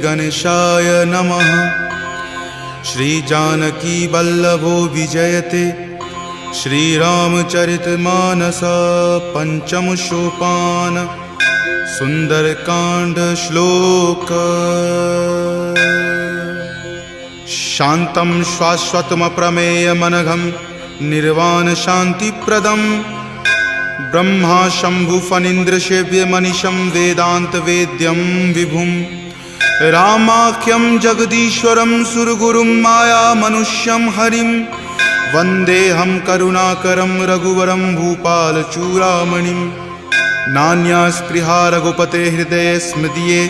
गणेशाय नमः। श्री जानकी वल्लभो विजयते श्रीरामचरितमानस पंचम सोपान सुंदरकांड श्लोक। शांतं शाश्वतम प्रमेय मनघम निर्वाण शांतिप्रदम ब्रह्मा शंभु फणीन्द्र सेव्य मनीषं वेदांत वेद्यं विभुम रामाख्यं जगदीश्वरं सुरगुरुं माया मनुष्यं हरिं वंदेहं करुणाकरं रघुवरं भूपाल चूड़ामणिं। नान्या स्पृहा रघुपते हृदये स्मृतिये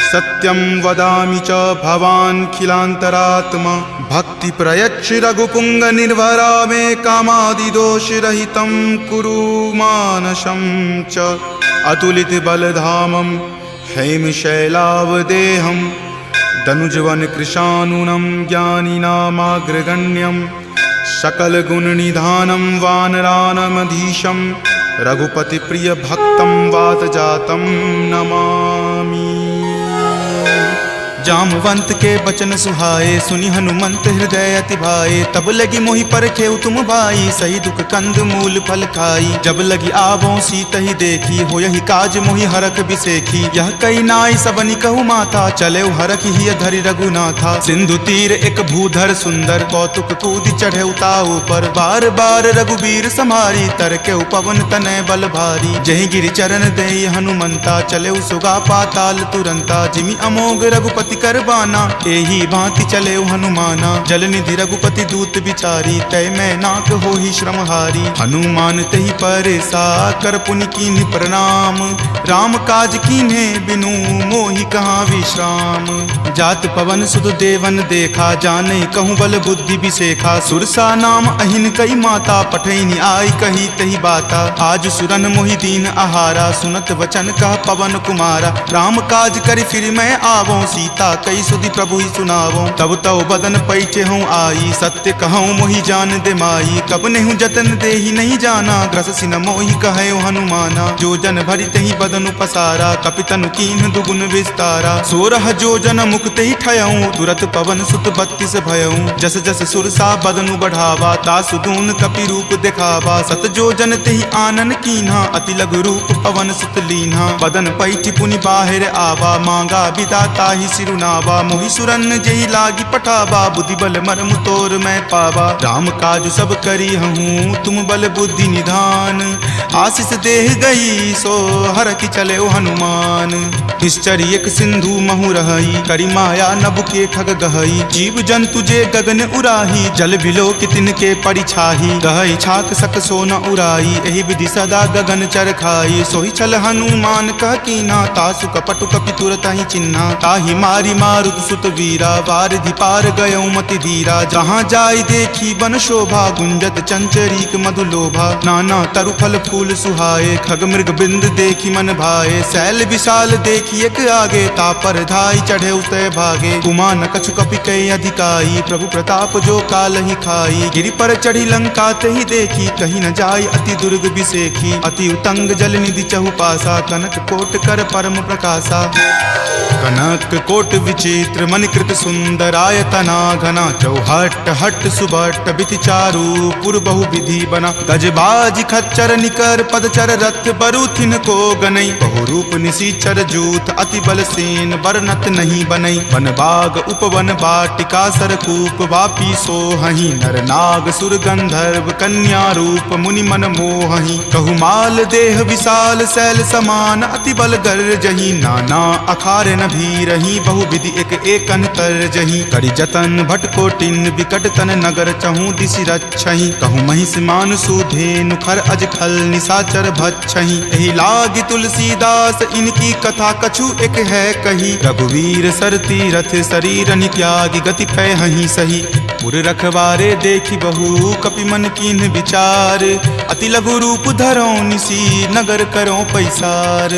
सत्यं वदामि च भवान् खिलान्तरात्मा। भक्ति प्रयच्छ रघुपुंग निर्भरा मे कामादिदोषरहितं कुरु मानसं च। अतुलित बलधामं हेमशैलावदेहं दनुजवन कृशानुनं ज्ञानिनामाग्रगण्यं सकलगुणनिधानं वानरानमधीशं रघुपति प्रिय भक्तं वातजातं नमामि। जामवंत के बचन सुहाए सुनि हनुमंत हृदय अति भाए। तब लगी मोहि परखेउ तुम भाई सही दुख कंद मूल फल खाई। जब लगी आवों सीत ही देखी हो यही काज मोहि हरख बिसेखी। यह कई नाई सबनि कहु माथा चले हरख ही धरि रघुनाथा। सिंधु तीर एक भूधर सुंदर कौतुक कूद चढ़े ताऊ पर। बार बार रघुबीर समारी तर के पवन तनय बल भारी। जहि गिरि चरण देई हनुमंता चले सुगा पाताल तुरंता। जिमि अमोघ रघुपति करबाना एही भांति चले हनुमाना। जलनिधि रघुपति दूत विचारी तय मैं नाक हो ही श्रमहारी। हनुमान तहि परेसा कर पुनि कीन्ह प्रणाम। राम काज कीन्हे बिनु मोहि कहाँ विश्राम। जात पवन सुत देवन देखा जाने कहूँ बल बुद्धि बिसेखा। सुरसा नाम अहिन कई माता पठैनी आई कही तही बाता। आज सुरन मोहि दीन आहारा सुनत वचन कह पवन कुमारा। राम काज करि फिर मैं आवों सीता कई सुधि प्रभु ही सुनावो। तब तव बदन पैठे हूँ आई सत्य कहूँ मोहि जान दे माई। कब नेहु जतन दे ही नहीं जाना ग्रस सिन मोहि कहे हनुमाना। जो जन भरि तहि बदन पसारा कपितनु कीन्ह दुगुन विस्तारा। 16 जो जन मुक्त ही ठयऊँ तुरत पवन सुत 32 भयऊँ। जस जस सुरसा बदनु बढ़ावा तासु दून कपि रूप दिखावा। सत जो जन तेहि आनन कीन्हा अति लघु रूप पवन सुत लीन्हा। बदन पैठि पुनि बाहिर आवा मांगा विदाता ही सिरुनावा। मोहि सुरन जेहि लागी पठावा बुद्धि बल मर्म तोर मैं पावा। राम काज सब करी हूँ तुम बल बुद्धि निधान। आशीष देह गई सो हर की चले हनुमान। निश्चर एक सिंधु महु रही करी माया नभ के खग गहई। जीव जंतु जे गगन उराही जल बिलो कितिन के परिछाही। गहई छाक सक सो न उराई एहि विधि सदा गगन चर खाई। सोहि छल हनुमान कह कीना तासु कपटु कपि तुरत ही चिन्हा। ताहि मारी मारुत सुत वीरा वारिधि पार गयौ मति धीरा। जहाँ जाय देखी बन शोभा गुंजत चंचरीक मधु लोभा। नाना तरु फल फूल सुहाए खग मृग बिंद देखी मन भाए। शैल विशाल देखी एक आगे तापर धाई चढ़े उतय भागे। कुमान कछु कपि कई अधिकाई प्रभु प्रताप जो काल ही खाई। गिरि पर चढ़ी लंका तहि देखी कहीं न जाय अति दुर्ग बिसेखी। अति उतंग जल निधि चहुपासा कनक कोट कर परम प्रकाशा। कनक कोट विचित्र मणिकृत सुंदरायतना घना। चौहट हट सुबट बिति चारु पुर बहु विधि बना। गजबाज खच्चर निकर पदचर रथ बरुथिन को गनई। बहुरूप निशिचर जूथ अति बल सेन बरनत नहीं बनई। वन बाग उपवन बाटिका सरकूप वापी सोहहि। नर नाग सुर गंधर्व कन्या रूप मुनि मन मोहहि। कहु माल देह विशाल शैल समान अति बल गर जही। नाना अखारे न भी रही बहु विधि एक एकन कर जही। करि जतन भट कोटिन विकट तन नगर चहु दिशि रक्षहि। कहु महिष मान सुधेनु खर अज खल निशाचर भक्षहि। एहि लागी तुलसीदास इनकी कथा कछु एक है कही। रघुवीर सर तीरथ शरीर नित्यागी गति पै हहि सही। पुर रखवारे देखी बहु कपि मन कीन्ह विचार, अति लघु रूप धरो निसी नगर करो पैसार।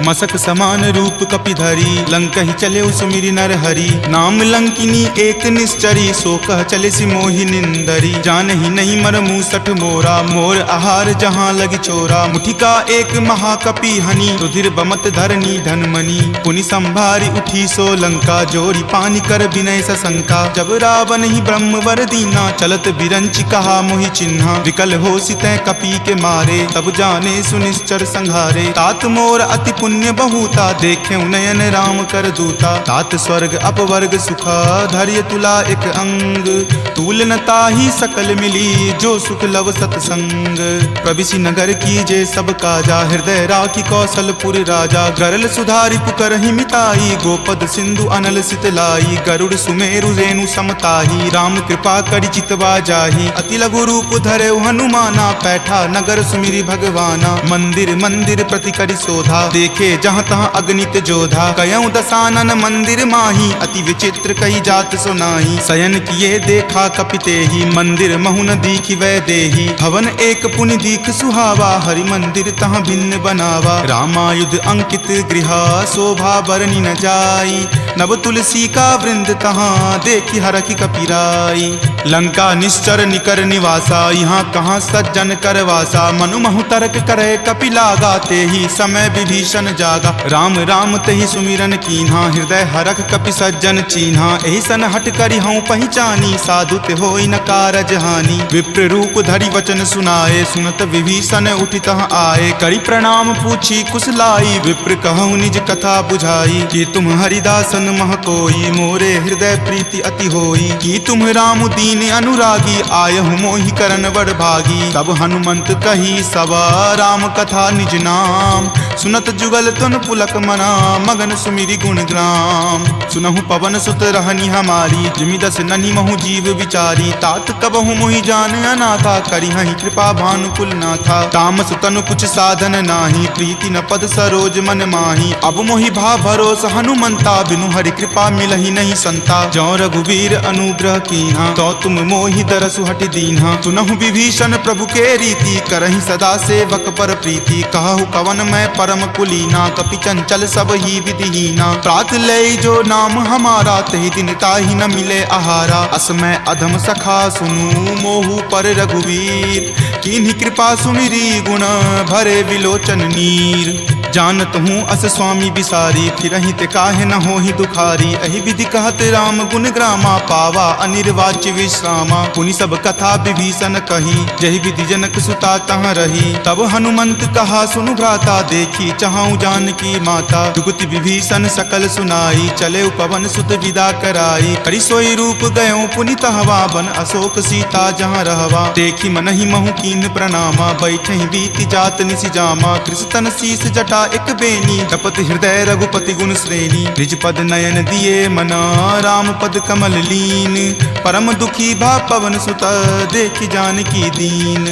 मसक समान रूप कपि धरी लंकहि चले सुमिरि नर हरि, नाम लंकिनी एक निश्चरी सो कह चले सि मोहि निंदरी। जानहि नहीं मर मूसठ मोरा मोर आहार जहाँ लगी चोरा, मुठिका एक महाकपि हनि रुधिर बमत धरनी धनमणि। पुनि संभारी उठी सो लंका जोरी पानी कर विनय सशंका, जब रावण ही ब्रह्म वर दीना चलत बिरंच कहा मोहि चिन्हा। विकल हो सितै कपि के मारे तब जाने सुनिश्चर संघारे, तात मोर अति पुण्य बहुता देखे नयन राम कर दूता। तात स्वर्ग अपवर्ग सुखा धैर्य तुला एक अंग, तूल न ताहि सकल मिली जो सुख लव सतसंग। प्रविशि नगर की जे सब काजा हृदय राखी कौशलपुर राजा, गरल सुधारि पुकरहि मिताई गोपद सिंधु अनल सितलाई। गरुड़ सुमेरु रेणु समताही राम कृपा करि चितवा जाही, अति लघु रूप धरे हनुमाना पैठा नगर सुमिरि भगवाना। मंदिर मंदिर प्रति करि शोधा देखे जहाँ तहाँ अगणित जोधा, कयऊँ दसानन मंदिर माही अति विचित्र कई जात सुनाही। शयन किए देखा कपिते ही मंदिर महुन दीखि वै देही, भवन एक पुनि दीख सुहावा हरि मंदिर तहाँ भिन्न बनावा। रामायुध अंकित गृह शोभा बरनी न जाई, नव तुलसी का वृंद तहाँ देखी हरखि कपिराई। लंका निश्चर निकर निवासा यहाँ कहाँ सज्जन करवासा, मनु महु तर्क करे कपि लागा ते ही समय विभीषण जागा। राम राम तेहि सुमिरन कीन्हा हृदय हरख कपि सज्जन चीन्हा, एहि सन हट करि हऊँ पहचानी साधु ते होई न कारज हानि। विप्र रूप धरि वचन सुनाए सुनत विभीषण उठि तहाँ आए, करि प्रणाम पूछी कुशलाई विप्र कहूँ निज कथा बुझाई। कि तुम हरिदासन मह कोई मोरे हृदय प्रीति अति होई, कि तुम राम दीन अनुरागी आयहु मोहि करन वर भागी। तब हनुमंत कही सवा राम कथा निज नाम, सुनत जुगल तुन पुलक मना मगन सुमिरि गुण ग्राम। सुनहु पवन सुत रहनी हमारी जिमि दस ननि महु जीव विचारी, तात कबहु मोहि जान अनाथा करिहहि कृपा भानुकुल नाथा। तामस तनु कुछ साधन नाही प्रीति न पद सरोज मन माही, अब मोहि भा भरोस हनुमंता बिनु हरि कृपा मिलहि नहीं संता। जौ रघुवीर अनुग्रह कीन्हा तो तुम मोहि दरसु हटि दीन्हा, सुनहु विभीषण प्रभु के रीति करहि सदा सेवक पर प्रीति। कहु कवन मैं परम कुलीना कपि चंचल सब ही विधिहीना, प्रात लय जो नाम हमारा तहि दिन ताहि न मिले आहारा। अस मैं अधम सखा सुनु मोहु पर रघुवीर, कीन्ही कृपा सुमिरी गुण भरे विलोचन नीर। जानत हूँ अस स्वामी बिसारी फिरहि ते काहे न होहि दुखारी, एहि विधि कहत राम गुण ग्रामा पावा अनिर्वाच्य विश्रामा। पुनि सब कथा विभीषण कही जहि विधि जनक सुता तहाँ रही, तब हनुमंत कहा सुनु भ्राता देखी चाहूँ जानकी माता। जुगति विभीषण सकल सुनाई चले पवन सुत विदा कराई, करि सोई रूप गयो पुनि तहवा बन अशोक सीता जहाँ रहवा। देखी मनहि महु कीन प्रणामा बैठे बीति जात निसि जामा, कृष्ण शीस जटा एक बेनी तपत हृदय रघुपति गुण श्रेणी। निज पद नयन दिए मना राम पद कमल लीन, परम दुखी भा पवन सुत देखी जानकी दीन।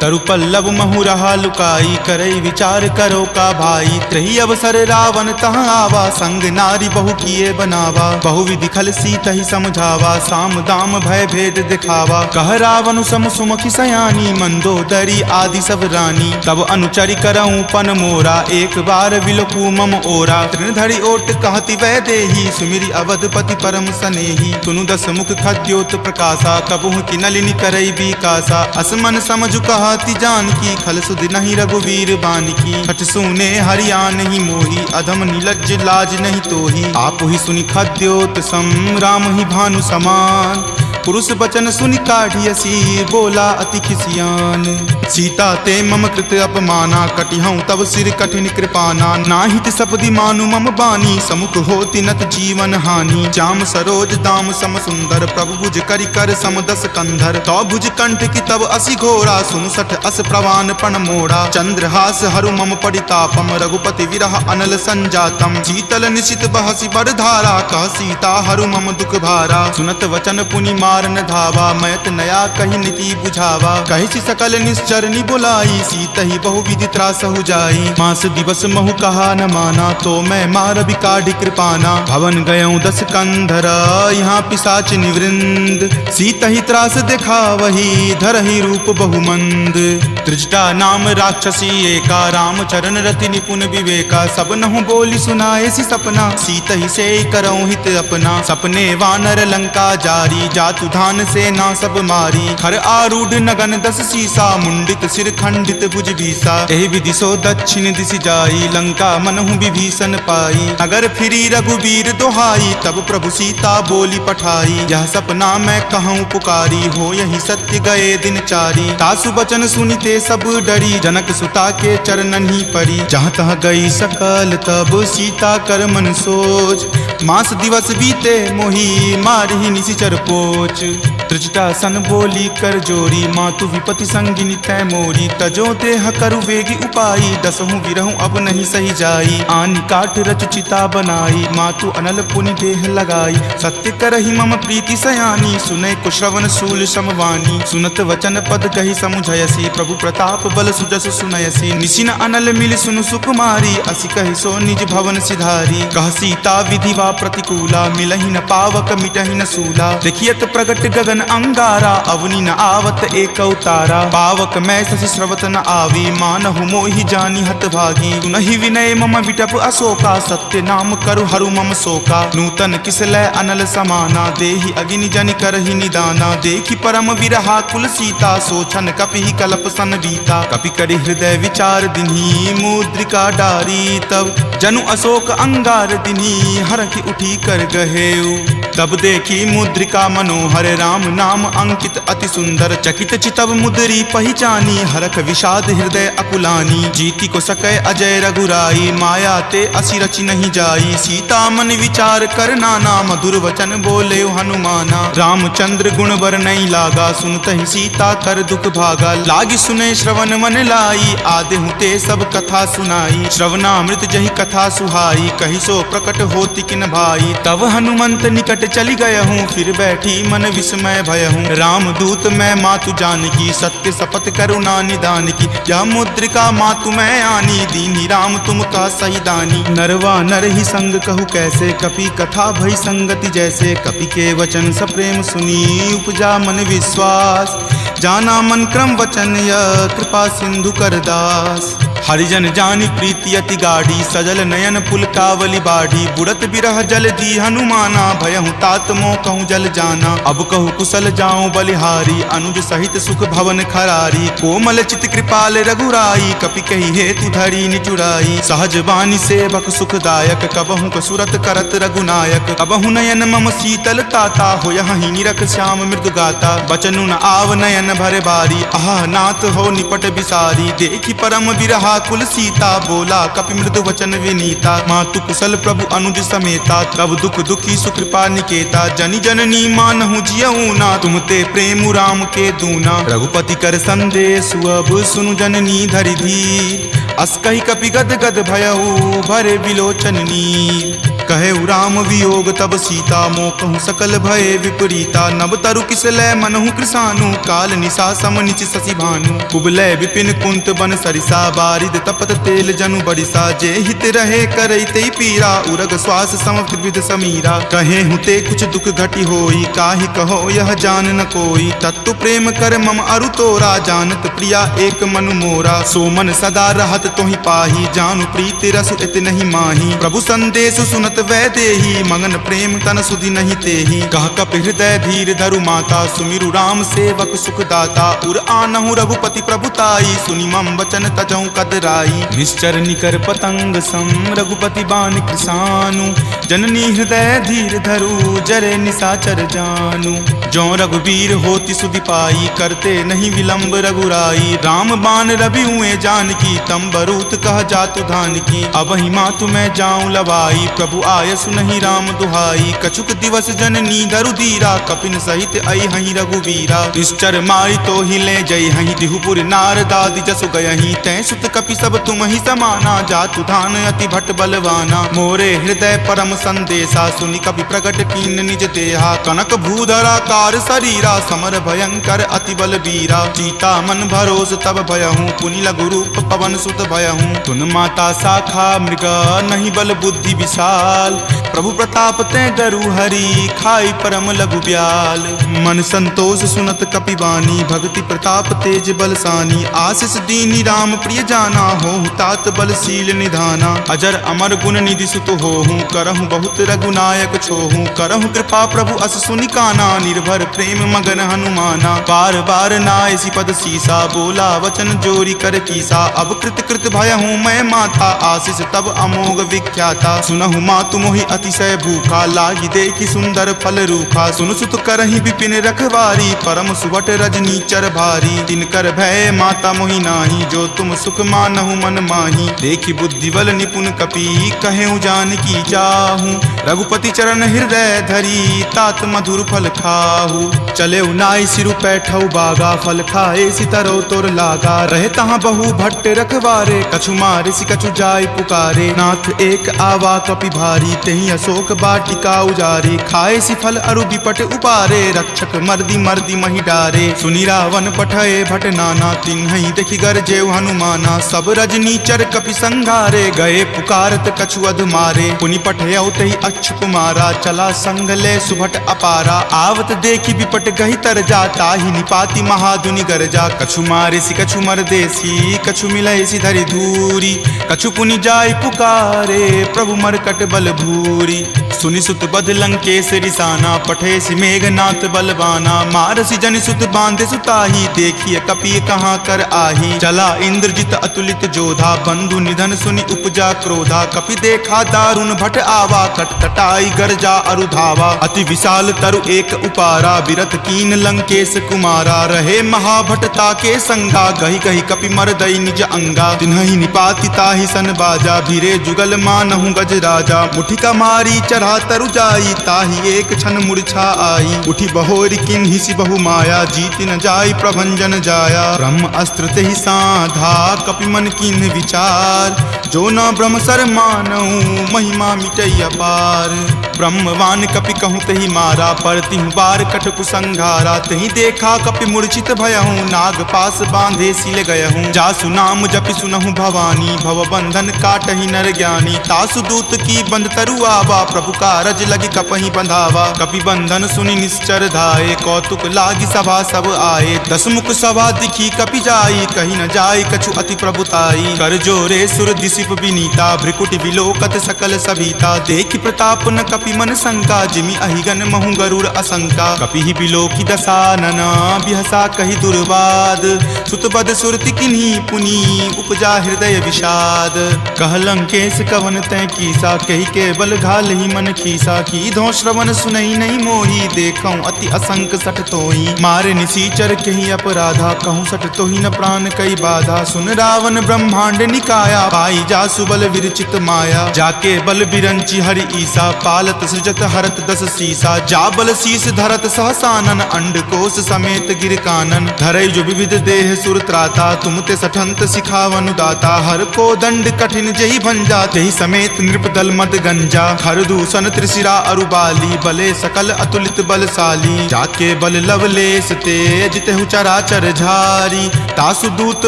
तरु पल्लव महु रहा लुकाई करई विचार करो का भाई, त्रही अवसर रावण तहाँ आवा संग नारी बहु किए बनावा। बहु विधि खल सीत ही समझावा साम दाम भय भेद दिखावा। कह रावण सम सुमुखी सयानी मंदोदरी आदि सब रानी, तब अनुचरि करऊं पन मोरा एक बार विलोकू मम ओरा। तृणधरि ओट कहति वै देही सुमिरि अवधपति परम सनेही, सुनु दस मुख खद्योत प्रकाशा कबहुँ की नलिनी करई बीकासा। असमन समझु कहति जानकी खल सुध नहीं रघुवीर बानकी, हठ सुने हरियान ही मोही अधम नीलज्ज लाज नहीं तोही। आप ही सुनि खद्योत सम राम ही भानु समान, पुरुष बचन सुनि काढ़ियसी बोला अति खिसियान। सीता ते मम कृत अपमाना कटिहऊँ तब सिर कठिन कृपाना। नाहित सपदि मानु मम बानी समुख होति नत जीवन हानि। श्याम सरोज दाम सम सुंदर प्रभु भुज करि कर सम दस कंधर। तो भुज कंठ की तब असि घोरा सुनु सठ अस प्रवान पण मोड़ा। चंद्रहास हरु मम परितापम रघुपति विरह अनल संजातम। शीतल निशित बहसि बरधारा कह सीता हरु मम दुख भारा। सुनत वचन पुनि मा मारन धावा, मैत नया कही नीति बुझावा। कही सकल निश्चरनी बुलाई, सीत ही बहुविधि त्रास हो जाई। मास दिवस महु कहा न माना, तो मैं मार बिकाढ़ कृपाना। भवन गयऊं 10 कंधरा, यहाँ पिशाच निवृंद। सीत ही त्रास देखा वही, धरहि रूप बहुमंद। त्रिजटा नाम राक्षसी एका, राम चरण रति निपुण विवेका। सब नहु बोली सुनाए सी सपना, सीत ही से करऊं हित अपना। सपने वानर लंका जारी, जातु धान से ना सब मारी। खर आरूढ़ नगन 10 सीसा, मुंडित सिर खंडित भुज बीसा। एहि विधि सो दक्षिण दिश जाई, लंका मनहु विभीषण पाई। नगर फिरी रघुबीर दोहाई, तब प्रभु सीता बोली पठाई। यह सपना मैं कहूँ पुकारी, हो यही सत्य गए दिन चारी। तासु बचन सुनिते सब डरी, जनक सुता के चरणन ही परी। जहाँ तहाँ गई सकल तब सीता कर मन सोच। मास दिवस बीते मोही, मारहि निशिचर पोच। त्रिजटा सन बोली कर जोरी, मातु विपति संगिनी तै मोरी। तजो देह करु वेगी उपाई, दसहु विरहु अब नहीं सही जाई। आनि काट रचु चिता बनाई, मातु अनल पुनि देह लगाई। सत्य करहि मम प्रीति सयानी, सुनै कुश्रवण शूल समवानी। सुनत वचन पद कहि समुझयसी, प्रभु प्रताप बल सुजस सुनयसी। निशिन अनल मिल सुनु सुकुमारी, असि कहि सो निज भवन सिधारी। कह सीता विधिवा प्रतिकूला, मिलहि न पावक मिटहि न सूला। देखियत प्रगट गगन अंगारा, अवनि न आवत एक अवतारा। पावक मैं शशि श्रवत न आवी, मानहु मोहि जानी हत भागी। सुनहि विनय मम विटप अशोका, सत्य नाम करु हरु मम शोका। नूतन किसलै अनल समाना, देहि अगिनि जनि करहि निदाना। देखि परम विरहा कुल सीता, सोचन कपि कलप सन बीता। कपि करि हृदय विचार दिन्ही, मुद्रिका डारी। तब जनु अशोक अंगार दिन्ही, हरखि उठी कर गहेऊ। तब देखी मुद्रिका मनोहर, राम नाम अंकित अति सुंदर। चकित चितव मुद्री पहचानी, हरख विषाद हृदय अकुलानी। जीति को सकै अजय रघुराई, माया ते असि रचि नहीं जाई। सीता मन विचार कर नाना, मधुर वचन बोले हनुमाना। रामचंद्र गुण वर नहीं लागा, सुनत ही सीता कर दुख भागा। लागी सुने श्रवण मन लाई, आदेहु ते सब कथा सुनाई। श्रवणामृत जहि कथा सुहाई, कहि सो प्रकट होति किन भाई। तब हनुमंत निकट चली गया हूँ, फिर बैठी मन विस्मय भय हूँ। राम दूत मैं मातु जानकी, सत्य शपथ करुणा निदान की। यह मुद्रिका मातु मैं आनी, दीनी राम तुम का सही दानी। नरवा नर ही संग कहु कैसे, कपि कथा भई संगति जैसे। कपि के वचन सप्रेम सुनी, उपजा मन विश्वास। जाना मन क्रम वचन यह, कृपा सिंधु कर दास। हरिजन जानी प्रीति अति गाढ़ी, सजल नयन पुलकावली बाढ़ी। बुड़त बिरह जल दी हनुमाना, भयहु तात मोह कहूँ जल जाना। अब कहु कुशल जाऊं बलिहारी, अनुज सहित सुख भवन खरारी। कोमल चित कृपाल रघुराई, कपि कही हेतु धरी निचुराई। सहज बानी सेवक सुखदायक, कबहु कसुरत करत रघुनायक। कबहु नयन मम शीतल ताता, हो यहीं निरख श्याम मृदु गाता। बचनु न आव नयन भर बारी, आह नाथ हो निपट बिसारी। देखी परम विरहा कुल सीता, बोला कपि मृदु वचन विनीता। मातु कुशल प्रभु अनुज समेता, तब दुख दुखी सुकृपा निकेता। जनि जननी मानहु जियऊ ना, तुम ते प्रेम राम के दूना। रघुपति कर संदेश अब सुनु जननी धरि धीर। अस कहि कपि गद गद भयऊ, भरे विलोचन नीर। कहे राम वियोग तब सीता, मोह कहूँ सकल भय विपरीता। नव तरु किसलै मनहु कृसानु, काल निशा सम निच शशि भानु। कुबलै विपिन कुंत बन सरिसा, बारिद तपत तेल जनु बरिसा। जे हित रहे करैते पीरा, उरग श्वास सम त्रिविध समीरा। कहे हुते कुछ दुख घटी होई, काहि कहो यह जान न कोई। तत्तु प्रेम कर मम अरु तोरा, जानत प्रिया एक मनु मोरा। सो मन सदा रहत तोहि पाही, जानु प्रीति रसु इत नहीं माही। प्रभु संदेश सुनत वै देही, मगन प्रेम तन सुधि नहीं तेही। कह कप हृदय धीर धरु माता, सुमिरु राम सेवक सुख दाता। उर आनहु रघुपति प्रभुताई, सुनि मम वचन तजहु कदराई। निश्चर निकर पतंग सम, रघुपति बान कृसानु। जननी हृदय धीर धरु, जरे निशाचर जानु। जो रघुवीर होति सुधि पाई, करते नहीं विलंब रघुराई। राम बान रवि हुए जानकी, तम बरूत कह जातु धान की। अब ही मातु मैं जाऊं लवाई, प्रभु आय सुनहि राम दुहाई। कछुक दिवस जननी धरु धीरा, कपिन सहित आई हहीं रघुवीरा। निश्चर मारी तो ही ले जई हहीं, दिहुपुर नारदादि जसु गयहीं। तै सुत कपि सब तुम ही समाना, जातु धान अति भट बलवाना। मोरे हृदय परम संदेशा, सुनि कपि प्रगट कीन निज देहा। कनक भूधरा का विकार शरीरा, समर भयंकर अति बल बीरा। सीता मन भरोस तब भयहूँ, पुनि लघु रूप पवन सुत भयहूँ। तुन माता शाखा मृग, नहीं बल बुद्धि विशाल। प्रभु प्रताप ते गरु हरि, खाई परम लघु ब्याल। मन संतोष सुनत कपिवानी, भक्ति प्रताप तेज बलसानी। आशीष दीनी राम प्रिय जाना, होहु तात बलशील निधाना। अजर अमर गुण निधि सुत होहूँ, करहूँ बहुत रघुनायक छोहूँ। करहूँ कृपा प्रभु अस सुनि काना, निर्भर प्रेम मगन हनुमाना। बार बार नायसी पद सीसा, बोला वचन जोरी कर कीसा। अब कृत कृत भयहूँ मैं माता, आशीष तब अमोघ विख्याता। सुनहु मातु मोहि अतिशय भूखा, लागी देखी सुंदर फल रूखा। सुन सुत करहि विपिन रखवारी, परम सुवट रजनी चर भारी। तिनकर भय माता मोहि नाही, जो तुम सुख मानहु मन माही। देखी बुद्धि बल निपुण कपि, कहेउ जानकी चाहूँ। रघुपति चरण हृदय धरी, तात मधुर फल खाहू। चले नाई सिरु पैठौ बागा, फल खाए सितरो तोर लागा। रहे तहाँ बहु भट्ट रखवारे, कछु मारे सि कछु जाय पुकारे। नाथ एक आवा कपि भारी, तेहि अशोक बाटिका उजारे। खाए सि फल अरु विपट उपारे, रक्षक मर्दी मर्दी महि डारे। सुनि रावण पठए भट नाना, तिन्हि देखि गरजेउ हनुमाना। सब रजनी चर कपि संघारे, गए पुकारत कछु अध मारे। पुनि पठयउ तहि अक्षुप मारा, चला संग ले सुभट अपारा। आवत देखि विपट गहि तर जा, ताहि निपाति महाधुनि गरजा। कछु मारे सि कछु मर देसी, कछु मिलय सि धरि धूरी। कछु पुनि जाय पुकारे, प्रभु मरकट बल भूरी। सुनि सुत बध लंकेश रिसाना, पठे सि मेघनाथ बलवाना। मारसि जनि सुत बांधे सुताही, देखिए कपि कहाँ कर आही। चला इंद्रजित अतुलित जोधा, बंधु निधन सुनि उपजा क्रोधा। कपि देखा दारुण भट आवा, कटकटाई गरजा अरु धावा। अति विशाल तरु एक उपारा, विरत कीन लंकेश कुमारा। रहे महाभटता के संगा, गहि गहि कपि मर दई निज अंगा। तिन्हि निपाति ताहि सन बाजा, भीरे जुगल मानहु गज राजा। मुठिका मारी चढ़ा तरु जाई, ताहि एक क्षण मूर्छा आई। उठी बहोरी किन्हि सि बहु माया, जीति न जाई प्रभंजन जाया। ब्रह्म अस्त्र तेहि साधा, कपि मन किन्ह विचार। जो न ब्रह्म सर मानहु, महिमा मिटई अपार। ब्रह्मवान कपि कहूँ तेहि मारा, पर तिहु बार कटकु संघारा। तेहि देखा कपि मूर्छित भयहूँ, नाग पास बांधे सिल गयहूँ। जासु नाम जपि सुनहु भवानी, भव बंधन काटहि नर ज्ञानी। तासु दूत की बंध तरु आवा, प्रभु कारज लगी कपहि बंधावा। कपि बंधन सुनि निश्चर धाये, कौतुक लागी सभा सब आए। दस मुख सभा दिखी कपि जाई, कही न जाय कछु अति प्रभुताई। कर जोरे सुर दिसिप विनीता, भ्रिकुटि विलोकत सकल सभीता। देखि प्रताप न कपि मन शंका, जिमि अहिगन महु गरुड़ असंका। कपि ही बिलोकी दसानन, बिहसा कहि दुर्वाद। सुतबद सुरति किन्ही पुनि, उपजा हृदय विषाद। कह लंकेश कवन तै कीसा, कहि के बल घाल ही मन खीसा। की धो श्रवण सुनई नहीं मोही, देखऊं अति असंक सठ तोही। मारे निसीचर कहि अपराधा, कहूँ सठ तोही न प्राण कई बाधा। सुन रावण ब्रह्मांड निकाया, पाई जासु बल विरचित माया। जाके बल बिरंची हरि ईसा, पालत सृजत हरत दस सीसा। जा बल शीस धरत सहसानन, अंडकोश समेत गिर कानन। धरई जो विविध देह सुर त्राता, तुम ते सठंत सिखावनु दाता। हर को दंड कठिन जहि भंजा, तेहि समेत नृप दल मद गंजा। हर दूषण त्रिशिरा अरुबाली, बले सकल अतुलित बलशाली। जाके बल लवलेश तेज, तेहु चराचर झारी। तासु दूत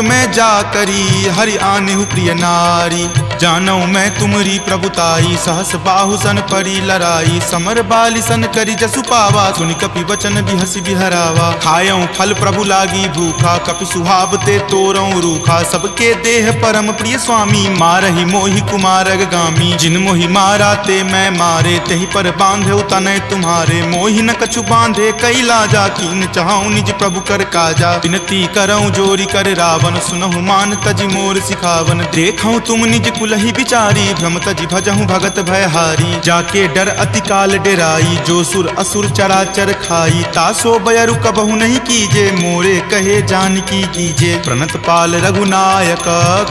में जा करी, हरि आनेहु प्रिय नारी। जानौ मैं तुमरी प्रभुताई, सहस बाहु सन परी लराई। समर बाली सन करी जसु पावा, सुनि कपि वचन बिहसि बिहरावा। खायऊं फल प्रभु लागी भूखा, कपि सुहावते तोरऊं रूखा। सबके देह परम प्रिय स्वामी, मारहि मोहि कुमारग गामी। जिन मोहि मारा ते मैं मारे, तेहि पर बांधे तनय तुम्हारे। मोहि न कछु बांधे कई लाजा, कीन चाहूं निज प्रभु कर काजा। विनती करऊं जोरी कर रावण, सुनहु मान तजि मोर सिखावन। देखऊं तुम निज कुलहि बिचारी, भ्रम तजि भजहूं भगत भयहारी। जाके डर अति काल डेराई, जो सुर असुर चराचर खाई। तासो बयरु कबहु नहीं कीजे, मोरे कहे जानकी कीजे। प्रणत पाल रघुनायक,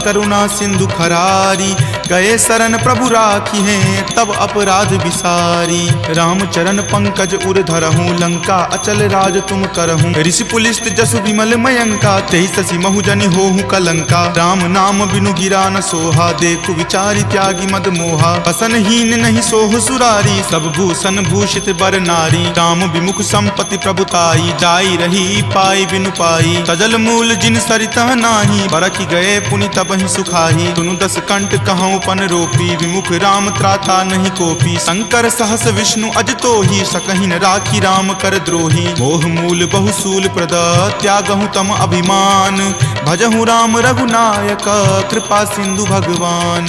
करुणा सिंधु खरारी। गए शरण प्रभु राखी हैं, तब अपराध विसारी। राम चरण पंकज उर धरहूं, लंका अचल राज तुम करहूं। ऋषि पुलिस्त जसु विमल मयंका, तेहि ससि महु जनि होहु कलंका। राम नाम बिनु गिरा न सोहा, सोहा, देखु विचारी त्यागी मद मोहा। बसनहीन नहीं सोह सुरारी, सब भूषण भूषित बर नारी। राम विमुख संपत्ति प्रभुताई, जाई रही पाई बिनु पाई। सजल मूल जिन सरितह नाही, बरखि गए पुनि तबहि सुखाही। सुनु दस कंठ कहूँ पन रोपी, विमुख राम त्राता नहीं कोपी। शंकर सहस विष्णु अज तोहि, सकहि न राखी राम कर द्रोही। मोह मूल बहुसूल प्रद, त्यागहु तम अभिमान। भजहु राम रघुनायक, कृपा सिंधु भगवान।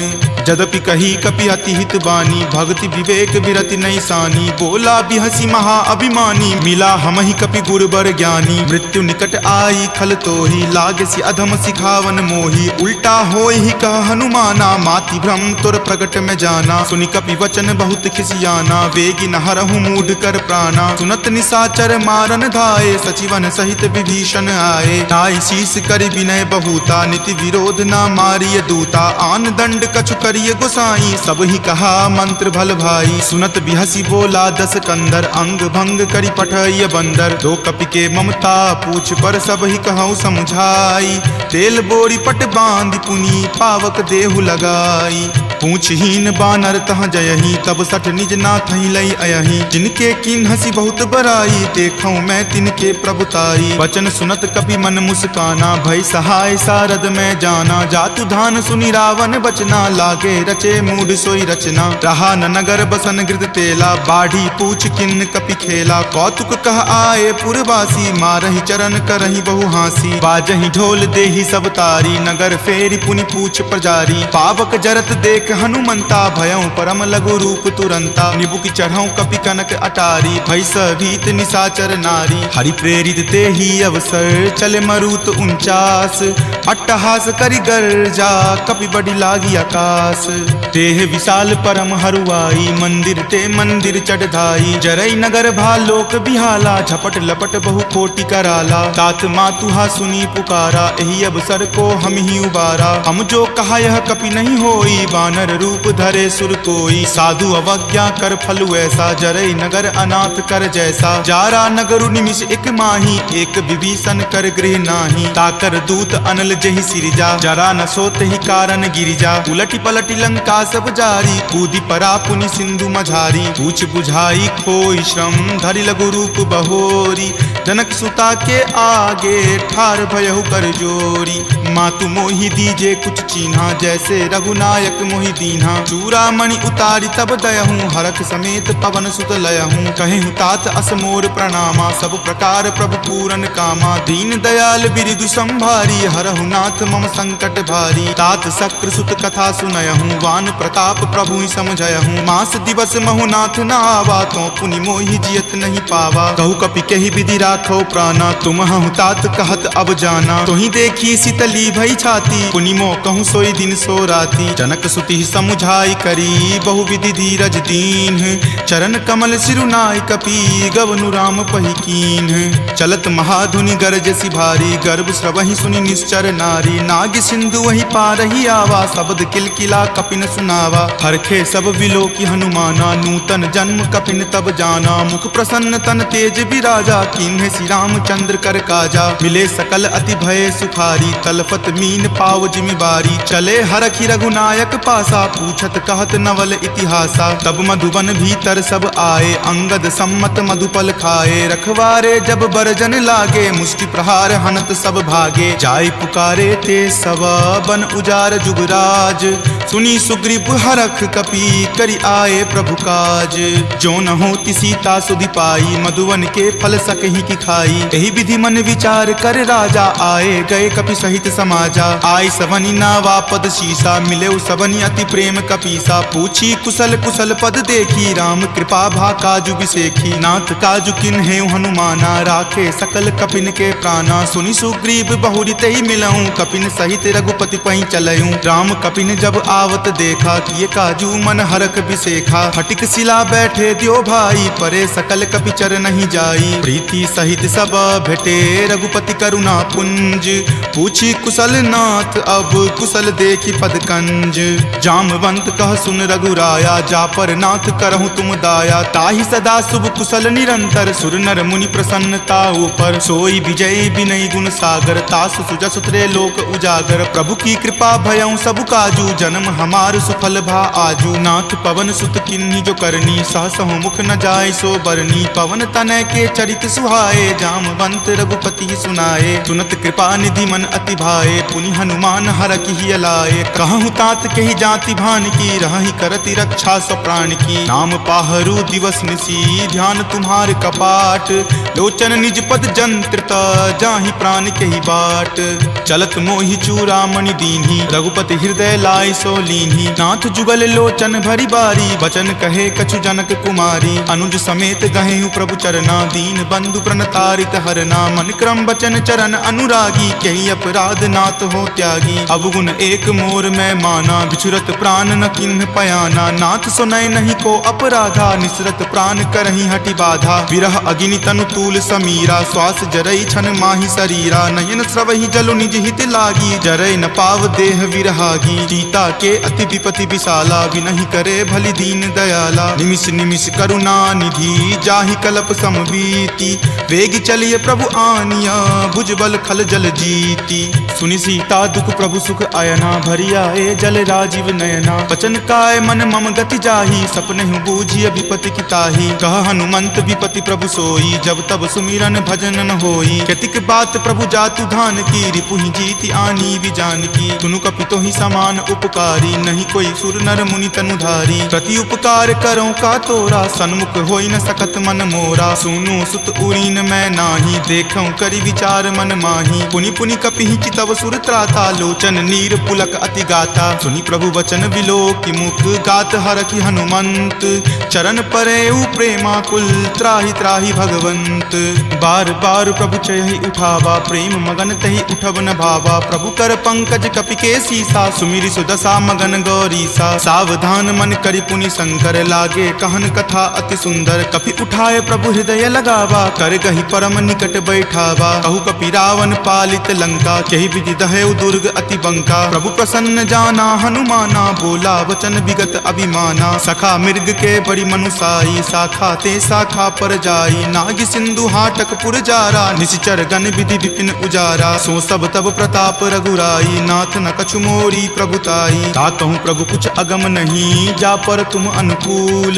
जदपि कही कपि अति हित बानी, भक्ति विवेक विरति नहीं सानी। बोला बिहसी महा अभिमानी, मिला हमहि कपि गुर बर ज्ञानी। मृत्यु निकट आई खल तोहि, लागसी अधम सिखावन मोहि। उल्टा होय ही कह हनुमाना, माति भ्रम तुर प्रगट में जाना। सुनि कपि वचन बहुत खिसियाना, वेगी न हरहु मूढ़ कर प्राणा। सुनत निशाचर मारन धाये, सचिवन सहित विभीषण आए। नाई शीस कर विनय बहुता, नीति विरोध न मारिय दूता। आन दंड कछु करिय गोसाई, सब ही कहा मंत्र भल भाई। सुनत बिहसी बोला दस कंदर, अंग भंग करि पठइय बंदर। दो कपि के ममता पूछ पर, सब ही कहूँ समझाई। तेल बोरी पट बांध पुनी, पावक देहु लगाई। पूछहीन बानर तह जयही, तब सठ निज नाथ ही लई अयही। जिनके किन हसी बहुत बराई, देखूं मैं तिनके प्रभुताई। वचन सुनत कपि मन मुस्काना, भय सहाय सारद में जाना। जातु धान सुनि रावण बचना, लागे रचे मूढ़ सोई रचना। रहा न नगर बसन गृद तेला, बाढ़ी पूछ किन्न कपि खेला। कौतुक कह आए पुरवासी, मारहि चरण करहि बहु हासी। बाजहि ढोल देहि सब तारी, नगर फेरी पुनि पूछ प्रजारी। पावक जरत देख हनुमंता, भयं परम लघु रूप तुरंता। निबुक चढ़ऊ कपि कनक अटारी, भय भीत निशाचर नारी। हरि प्रेरित तेहि अवसर, चले मरुत 49। अट्टहास करि गर्जा, कपि बड़ी लागी आकाश। देह विशाल परम हरुआई, मंदिर ते मंदिर चढ़ धाई। जरई नगर भालोक बिहाला, झपट लपट बहु कोटि कराला। तात मातुहा सुनी पुकारा, एहि अवसर को हम ही उबारा। हम जो कहा यह कपि नहीं होई, वानर रूप धरे सुर कोई। साधु अवज्ञा कर फलु ऐसा, जरई नगर अनाथ कर जैसा। जारा नगरु निमिष एक माही, एक विभीषण कर गृह नाही। ताकर दूत अनल जहि सिरजा, जरा न सोते ही कारण गिरिजा। उलटी पलटी लंका सब जारी, कूदी परा पुनि सिंधु मझारी। पूछ बुझाई खोई श्रम, धरि लघु रूप बहोरी। जनक सुता के आगे, ठार भयहु कर जोरी। मातु मोहि दीजे कुछ चीन्हा, जैसे रघुनायक मोहि दीन्हा। चूड़ामणि उतारी तब दयहूँ, हरख समेत पवन सुत लयहूँ। कहेहु तात असमोर प्रणामा, सब प्रकार प्रभु पूरन कामा। दीन दयाल बिरिदु संभारी, हरहु नाथ मम संकट भारी। तात शक्र सुत कथा सुनयहूँ, वान प्रताप प्रभु ही समझयहूँ। मास दिवस महु नाथ न आवा, तो पुनि मोहि जियत नहीं पावा। कहु कपि कहि विधि राखो प्राणा, तुम हूँ तात कहत अब जाना। तोहि देखी शीतली भई छाती, पुनि मो कहूँ सोई दिन सो राती। जनक सुति समुझाई करी, बहु विधि धीरज दीन। चरण कमल सिरुनाई कपि, गवनु राम पहि कीन। चलत महाधुनि गरजसि भारी, गर्भ स्रवहि सुनि निश्चर नारी। नाग सिंधु वही पारहि आवा, शब्द किलकिला कपिन सुनावा। हरखे सब विलोकी हनुमाना, नूतन जन्म कपिन तब जाना। मुख प्रसन्न तन तेज विराजा, कीन्हे श्री रामचंद्र कर काजा। मिले सकल अति भय सुखारी, तलफत मीन पाव जिमिबारी। चले हरखि रघुनायक पासा, पूछत कहत नवल इतिहासा। तब मधुबन भीतर सब आए, अंगद सम्मत मधुपल खाए। रखवारे जब बरजन लागे, मुष्टि प्रहार हनत सब भागे। जाय पुकारे ते सब, बन उजार जुगराज। सुनी सुग्रीव हरख कपि, करि आए प्रभु काज। जो न होती सीता सुधि पाई, मधुवन के फल सकहि की खाई। एहि विधि मन विचार कर राजा, आए गए कपि सहित समाजा। आय सवनि नावा पद शीसा, मिले सबनि अति प्रेम कपीसा। पूछी कुशल कुशल पद देखी, राम कृपा भा काजु बिसेखी। नाथ काजु किन्हे हनुमाना, राखे सकल कपिन के प्राणा। सुनि सुग्रीव बहुरी तेहि मिलऊं, कपिन सहित रघुपति पहि चलऊं। राम कपिन जब आवत देखा, किए काजू मन हरख बिसेखा। फटिक सिला बैठे द्यो भाई, परे सकल कपि चर नहीं जाई। प्रीति सहित सब भेटे, रघुपति करुणा पुंज। पूछी कुशल नाथ अब, कुशल देखी पद कंज। जामवंत कह सुन रघुराया, जा पर नाथ करहु तुम दाया। ताहि सदा शुभ कुशल निरंतर, सुर नर मुनि प्रसन्नता ऊपर। सोई विजय विनय गुण सागर, तासु सुजस त्रैलोक उजागर। प्रभु की कृपा भयउ सब काजू, जन्म हमार सुफल भा आजू। नाथ पवन सुत किन्ही जो करनी, सहसहु मुख न जाय सो बरनी। पवन तनय के चरित सुहाए, जामवंत रघुपति सुनाए। सुनत कृपा निधि मन अति भाए, पुनि हनुमान हरखि अलाए। कहूँ तात के ही जाति भान की, रहि करति रक्षा सो प्राण की। नाम पाहरू दिवस निसी, ध्यान तुम्हार कपाट। लोचन निज पद जंत्रित, जाहि प्राण के ही बाट। चलत मोहि चूड़ामणि दीन्ही, रघुपति हृदय लाय सो लीन्ही। नाथ जुगल लोचन भरी बारी, बचन कहे कछु जनक कुमारी। अनुज समेत गहेहु प्रभु चरना, दीन बंधु प्रणतारित हरना। मन क्रम बचन चरण अनुरागी, कही अपराध नाथ हो त्यागी। अवगुण एक मोर में माना, बिछुरत प्राण न किन्ह पयाना। नाथ सुनय नहीं को अपराधा, निसरत प्राण करहि हटि बाधा। विरह अग्नि तनु तूल समीरा, श्वास जरई छन माहि शरीरा। नयन स्रवहि जलु निज हित लागी, जरय न पाव देह विरहागी। सीता के अति विपति विशाला, विनहि करे भलि दीन दयाला। निमिष निमिष करुणा निधि, जाहि कलप समबीति। वेग चलिए प्रभु आनिया, भुजबल खल जल जीती। सुनि सीता दुख प्रभु सुख अयना, भरी आए जल राजीव नयना। बचन काय मन मम गति जाही, सपनेहु बूझिय विपति की ताही। कह हनुमंत विपति प्रभु सोई, जब तब सुमिरन भजन न होई। केतिक बात प्रभु जातु धान की, रिपुहि जीति आनी विजान की। सुनु कपितो ही समान उपकारी, नहीं कोई सुर नर मुनि तनुधारी। प्रति उपकार करो का तोरा, सन्मुख होई न सकत मन मोरा। सुनु सुत उरीन मैं नाही, देखऊं करि विचार मन माही। पुनि पुनि कपिहि चितव सुर त्राता, लोचन नीर पुलक अति गाता। सुनि प्रभु वचन विलोकि मुख, गात हरखि हनुमंत। चरण परेउ प्रेमाकुल, त्राहि त्राहि भगवंत। बार बार प्रभु चयहि उठावा, प्रेम मगन तहि उठब न भावा। प्रभु कर पंकज कपि के सीसा, सुमिरि सुदशा मगन गौरीसा। सावधान मन करि पुनि शंकर, लागे कहन कथा अति सुंदर। कपि उठाए प्रभु हृदय लगावा, कर गहि परम निकट बैठावा। कहु कपि रावण पालित लंका, केहि विधि दहेउ दुर्ग अति बंका। प्रभु प्रसन्न जाना हनुमाना, बोला वचन विगत अभिमाना। सखा मृग के बड़ी मनुसाई, शाखा ते शाखा पर जाई। नाग सिंधु हाटक पुर जारा, निशिचर गण विधि विपिन उजारा। सो सब तब प्रताप रघुराई, नाथ न कछु मोरी प्रभुताई। ताकहु प्रभु कुछ अगम नहीं, जा पर तुम अनुकूल।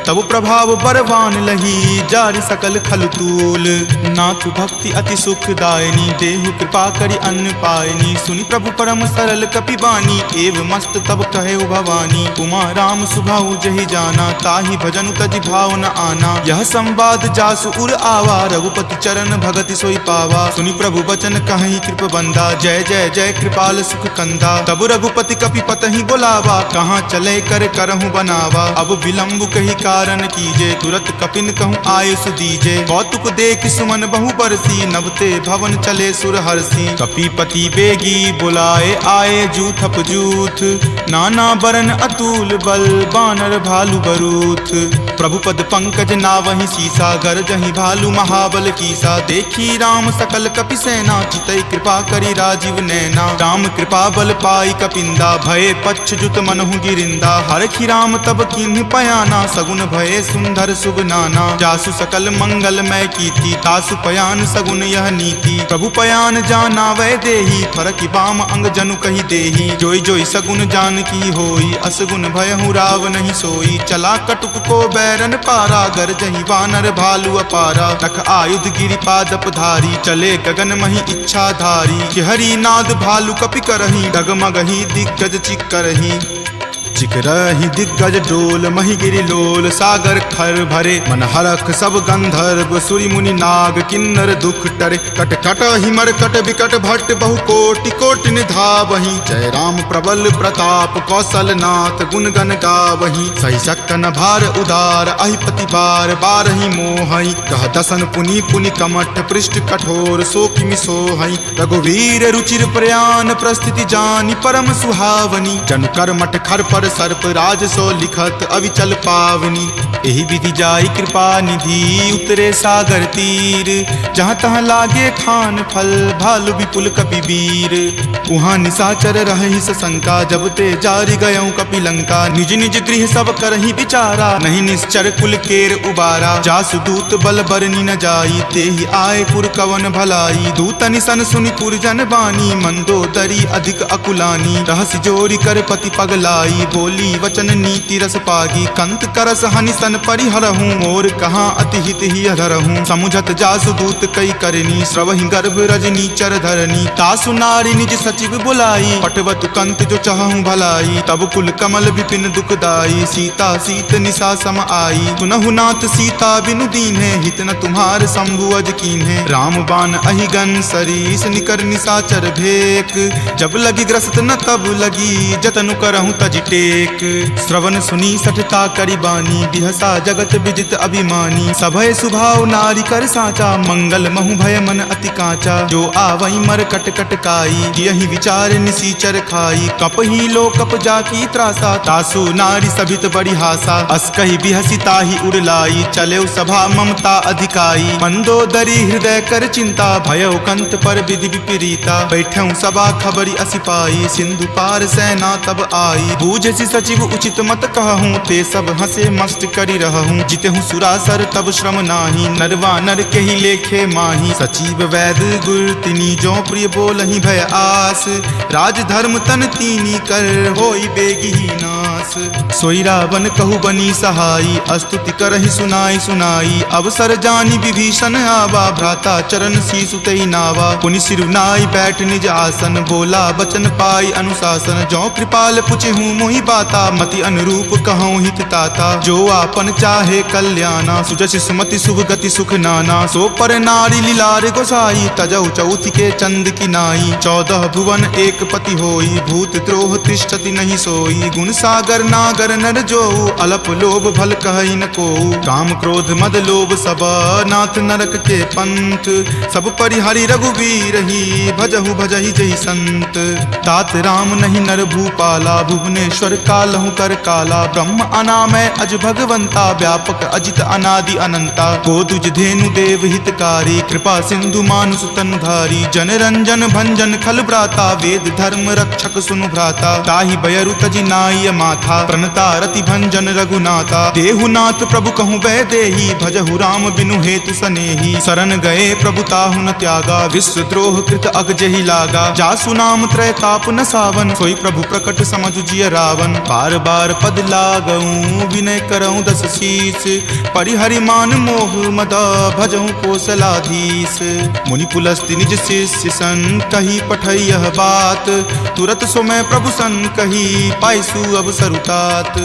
तब प्रभाव बरवान लही, जारि सकल खल तूल। नाथ भक्ति अति सुखदायनी, देहु कृपा करि अन्न पायनी। सुनि प्रभु परम सरल कपि बानी, एव मस्त तब कहे भवानी। उमा राम सुभाउ जहि जाना, ताहि भजनु तजि भाव न आना। यह संवाद जासु उर आवा, रघुपति चरण भगति सोई पावा। सुनि प्रभु वचन कहहि कृप बंदा, जय जय जय कृपाल सुख कंदा। तब रघुपति कपि पतहि बोलावा, कहाँ चले कर करहु बनावा। अब विलंब कही कारण कीजे, तुरत कपिन कहूँ आयुष दीजे। कौतुक देख सुमन बहु बरसी, नभते भवन चले सुर हरसी। कपिपति बेगी बुलाए, आए जूथप जूथ। नाना बरन अतुल बल, बानर भालु बरूथ। प्रभु पद पंकज नावहि सीसा, गरजहि भालु महाबल कीसा। देखी राम सकल कपि सेना, चितई कृपा करि राजीव नैना। राम कृपा बल पाई कपिंदा, भये पच्छ जुत मनहु गिरिंदा। हरखि राम तब किन्ह पयाना, सगुन भये सुंदर शुभ नाना। जासु सकल मंगलमय कीर्ति, तासु पयान सगुन यह नीति। प्रभु पयान जाना वै देही, फरकि बाम अंग जनु कहि देही। जोई जोई सगुन जान की होई, असगुन भयहु राव नहीं सोई। चला कटुक को बैरन पारा, गरजहि वानर भालु अपारा। रख आयुध गिरिपादप धारी, चले गगन मही इच्छा धारी। हरि नाद भालु कपि करही, डगमगहि दिग्गज चिक्करही। चिकरहि दिग्गज डोल, मही गिरि लोल। सागर खर भरे मन हरख, सब गंधर्व सुरि मुनि नाग। किन्नर दुख टरे, कट कट हिमर कट विकट भट्ट। बहु कोटि कोटि निधावहि, जय राम प्रबल प्रताप। कौशल नाथ गुण गण गावहि, सही सकन भार उदार। अहिपति बार बारहि मोहहि, कह दसन पुनि पुनि कमठ। पृष्ठ कठोर सो किमि सोहहि, रघुवीर रुचिर प्रयान। प्रस्थिति जानि परम सुहावनी, जनु कर मठ खर पर सर्प राज सो लिखत अविचल पावनी। एही विधि जाई कृपा निधि उतरे सागर तीर, जहाँ तहाँ लागे खान फल भालु विपुल कपि वीर। उहाँ निशाचर रही सशंका जब ते जारी गयऊँ कपिलंका। निज निज गृह सब करही विचारा नहीं निश्चर कुल केर उबारा। जासु दूत बल बरनी न जाई तेहि आए पुर कवन भलाई। दूत निसन सुनि पुरजन बानी मंदोदरी अधिक अकुलानी। रहस्य जोरी कर पति पगलाई बोली वचन नीति रस पागी। कंत करस हनिसन परिहरहूँ मोर कहाँ अति हित ही अधरहूँ। समुझत जासु दूत कई करनी श्रवहि गर्भ रजनी चर धरनी। तासु नारी निज सचिव बुलाई पटवत कंत जो चाहूँ भलाई। तब कुल कमल विपिन दुखदाई सीता सीत निशा सम आई। सुनहु नाथ सीता बिनु दीन्हे हित न तुम्हार शंभु अज कीन्हे। राम बाण अहिगन सरीस निकर निशाचर भेक। जब लगी ग्रस्त न तब लगी जतनु करहूँ तज टेक। श्रवण सुनी सठता करी बानी बिहसा जगत विजित अभिमानी। सभय सुभाव नारी कर साचा मंगल महु भय मन अति काचा। जो आवई मर कट कट काई यही विचार निसीचर खाई। कप ही लो कप जाकी त्रासा तासु नारी सभित बड़ी हासा। अस कही बिहसी ताही उड़लाई चले सभा ममता अधिकाई। मंदोदरी हृदय कर चिंता भयउ कंत पर विधि विपरीता। बैठऊं सभा खबरी असिपाई सिंधु पार सेना तब आई। बूझसी सचिव उचित मत कहूँ ते सब हंसे मस्त करी रहूँ। जितहूँ सुरासर तब श्रम नाही नरवा नर के ही लेखे माही। सचिव वैद गुर तिनी जो प्रिय बोलहि भय आस। राज धर्म तन तीनी कर होई बेगी ही नास। सोई रावण कहु बनी सहाई अस्तुति करहि सुनाई सुनाई। अवसर जानी विभीषण आवा भ्राता चरण शीसु तई नावा। पुनि सिरुनाई बैठ निज आसन बोला बचन पाई अनुशासन। जो कृपाल पुछहूँ मोहि बाता मति अनुरूप कहूँ हित ताता। जो आपन चाहे कल्याणा सुजस सुमति शुभ गति सुख नाना। सो पर नारी लीलार गोसाई तजौ चौथ के चंद की नाई। 14 भुवन एक पति होई भूत द्रोह तिष्ठति नहीं सोई। गुण सागर नागर नर जो अलप लोभ भल कहई न को। काम क्रोध मद लोभ सब नाथ नरक के पंथ। सब परिहरि रघुवीर ही भजहु भजहि जहि संत। तात राम नहीं नर भूपाला भुवनेश्वर कालहु कर काला। ब्रह्म अनामय अज भगवंता व्यापक अजित अनादि अनंता। गोदुज धेनु देव हितकारी कृपा सिंधु मानुष तनुधारी। जन रंजन भंजन खल भ्राता वेद धर्म रक्षक सुनु भ्राता। ताहि बयरु तजि नाय माथा प्रणता रति भंजन रघुनाथा। देहुनाथ प्रभु कहूँ वै देही भजहु राम बिनु हेतु सनेही। शरण गए प्रभु ताहु न त्यागा विश्व द्रोह कृत अग जहि लागा। जासु नाम त्रय ताप न सावन सोई प्रभु प्रकट समझु जिय रावण। बार बार पद लागऊं विनय करऊं दस शीस। परिहरि मान मोह मद भजहु कोसलाधीश। मुनि पुलस्ति निज शिष्य सन कही पठई यह बात। तुरत सो मैं प्रभु सन कही पाइसु अवसर तात।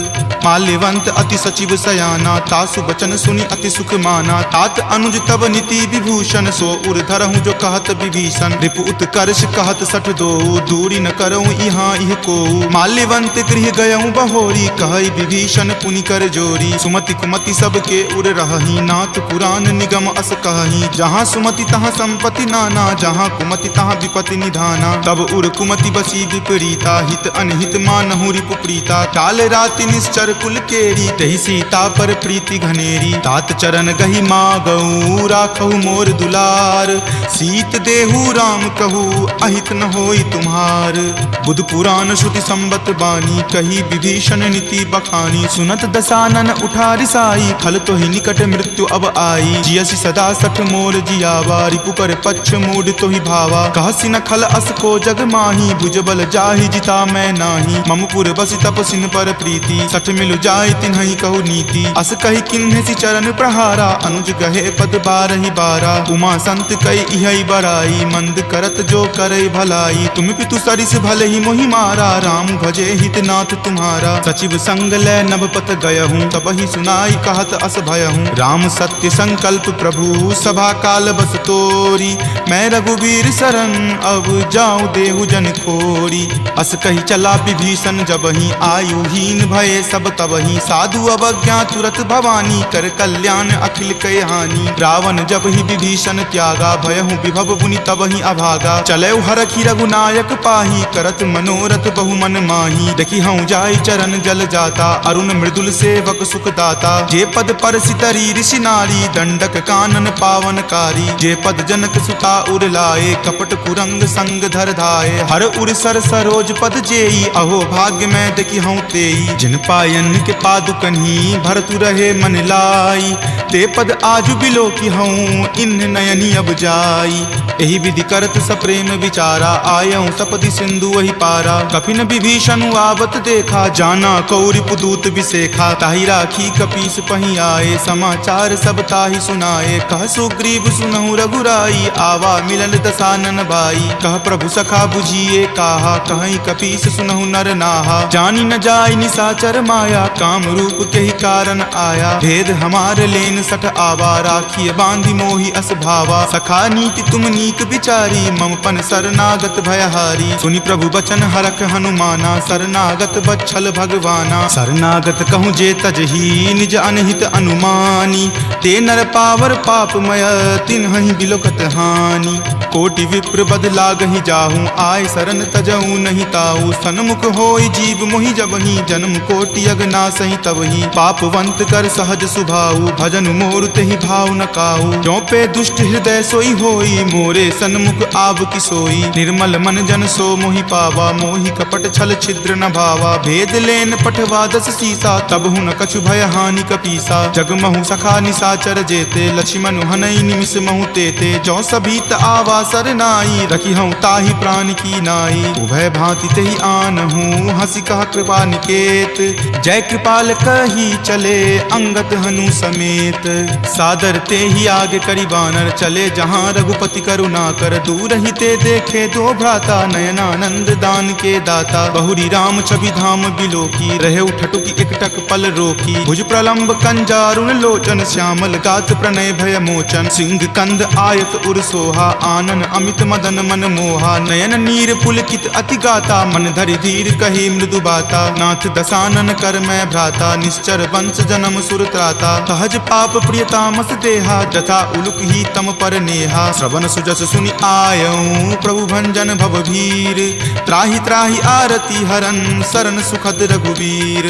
माल्यवंत अति सचिव सयाना तासु बचन सुनि अति सुख माना। तात अनुज तब नीति विभूषण सो उर धरहूँ जो कहत विभीषण। रिपु उत्कर्ष कहत सठ दो दूरी न करऊँ यहाँ इह को। माल्यवंत गृह गयऊँ बहोरी कहई विभीषण पुनि कर जोरी। सुमति कुमति सबके उर रहही नाथ पुराण निगम अस कहही। जहाँ सुमति तहाँ संपत्ति नाना जहाँ कुमति तहाँ विपति निधाना। तब उर कुमति बसी विपरीता हित अनहित मानहु रिपु प्रीता। काल राति निश्चर कुल केरी तहि सीता पर प्रीति घनेरी। तात चरण गही मागऊ राखहु मोर दुलार। सीत देहु राम कहू अहित न होई तुम्हार। बुध पुराण श्रुति संबत बानी कही विभीषण नीति बखानी। सुनत दसानन उठा रिसाई खल तो ही निकट मृत्यु अब आई। जियसि सदा सठ मोर जियावा रिपु पर पक्ष मूड तो ही भावा। कहसी न खल अस को जग माही भुजबल जाहि जिता मैं नाही। ममपुर बसि तपसिन पर प्रीति सठ मिलु जाय तिन्हि कहु नीति। अस कही किन्हेसि चरण प्रहारा अनुज गहे पद बारहि बारा। उमा संत कई इहै बड़ाई मंद करत जो करे भलाई। तुम पितु सरिस भले ही मोहि मारा राम भजे हित नाथ तुम्हारा। सचिव संग लै नभ पत गयहूँ तब ही सुनाई कहत अस भयहूँ। राम सत्य संकल्प प्रभु सभा काल बस तोरी। मैं रघुवीर शरण अब जाऊँ देहु जन खोरी। अस कही चला विभीषण जबहि आयुहीन भये सब तबहि साधु अवज्ञा तुरत भवानी कर कल्याण अखिल कय हानि। रावण जब ही विभीषण त्यागा भयहु विभव बुनि तबहि अभागा। चले हरखि रघुनायक पाही करत मनोरथ बहु मन माही। देखी हूँ जाय चरण जल जाता अरुण मृदुल सेवक सुख दाता। जे पद पर सितरी ऋषि नारी दंडक कानन पावनकारी। जे पद जनक सुता उर लाए कपट कुरंग संग धर धाये। हर उर सर सरोज पद जेई अहो भाग्य में देखी हूँ तेई। जिन पायन के पादुकन्ही भरतु रहे मन लाई। ते पद आजु बिलो की हूँ इन नयनी अब जाई। एहि विधि करत सप्रेम विचारा आयऊं सपदि सिंधु वही पारा। कपिन विभीषण आवत देखा जाना कौरि पुदूत विसेखा। ताहि राखी कपीस पही आए समाचार सब ताहि सुनाए। कह सुग्रीव सुनहु रघुराई आवा मिलल दसानन भाई। कह प्रभु सखा बुझिए काहा कहीं कपीस सुनहु नर नाहा। जानी न जाय निसाचर माया काम रूप के ही कारण आया। भेद हमार लेन सठ आवा राखिए बांधि मोहि अस भावा। सखा नीति तुम नीक विचारी मम पन शरणागत भयहारी। सुनि प्रभु बचन हरख हनुमाना शरणागत बच्छल भगवाना। शरणागत कहूँ जे तजही निज अनहित अनुमानी। ते नर पावर पापमय तिन्हि बिलोकत हानि। कोटि विप्र बद लागहि जाहूँ आय शरण तजहूँ नहीं ताऊ। सन्मुख होय जीव मोहि जबहि जन्म कोटि अगना सही तबहि। पापवंत कर सहज सुभाऊ भजन मोर तेहि भाव न काऊ। जो पे दुष्ट हृदय सोई होई मोरे सन्मुख आब की सोई। निर्मल मन जन सो मोहि पावा मोहि कपट छल छिद्र न भावा। भेद लेन पठवा दस सीसा तब हुन कछु भय हानि कपीसा। जग महु सखा निसाचर जेते लक्ष्मण हनई निमिष महु तेते। जो सभीत आवा सरनाई रखी हूँ ताहि प्राण की नाई। उभय भांति तेहि आनहूँ हंसी कहा कृपा निकेत। जय कृपाल कही चले अंगत हनु समेत। सादर ते ही आगे करी बानर चले जहाँ रघुपति करुणा कर। दूर ही ते देखे दो भ्राता नयनानंद दान के दाता। बहुरी राम छवि धाम बिलोकी रहे उठटुकी एकटक पल रोकी। भुज प्रलंब कंजारुण लोचन श्यामल गात प्रणय भय मोचन। सिंह कंद आयत उर सोहा आनन अमित मदन मन मोहा। नयन नीर पुलकित अति गाता मन धरि धीर कही मृदु बाता। नाथ दसानन कर मैं भ्राता निश्चर वंश जन्म सुर त्राता। सहज पाप प्रियतामस देहा जथा उलुक ही तम पर नेहा। श्रवण सुजस सुनि आयऊं प्रभु भंजन भवभीर। त्राहि त्राहि आरती हरन शरण सुखद रघुवीर।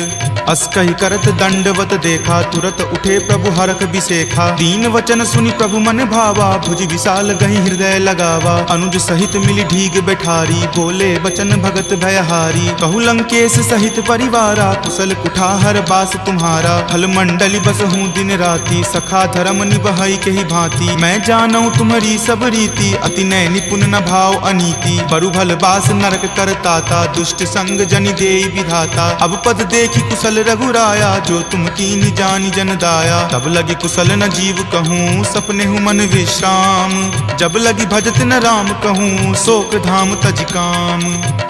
अस कहि करत दंडवत देखा तुरत उठे प्रभु हरख बिसेखा। दीन वचन सुनि प्रभु मन भावा भुज विशाल गहि हृदय लगावा। अनुज सहित मिली ढीग बैठारी बोले बचन भगत भयहारी। कहु लंकेश सहित परिवारा कुशल कुठाहर बास तुम्हारा। फल मंडली बस हूँ दिन राति सखा धर्म निबहई के ही भांति। मैं जानऊ तुम्हारी सब रीति अति नय निपुण न भाव अनीति। बरु भल बास नरक करताता दुष्ट संग जनि देई विधाता। अब पद देखी कुशल रघुराया जो तुम कीनी जानी जन दाया। तब लगी कुशल न जीव कहूँ सपने हूँ मन विश्राम। जब लगी भजत न राम कहूँ शोक धाम तज काम।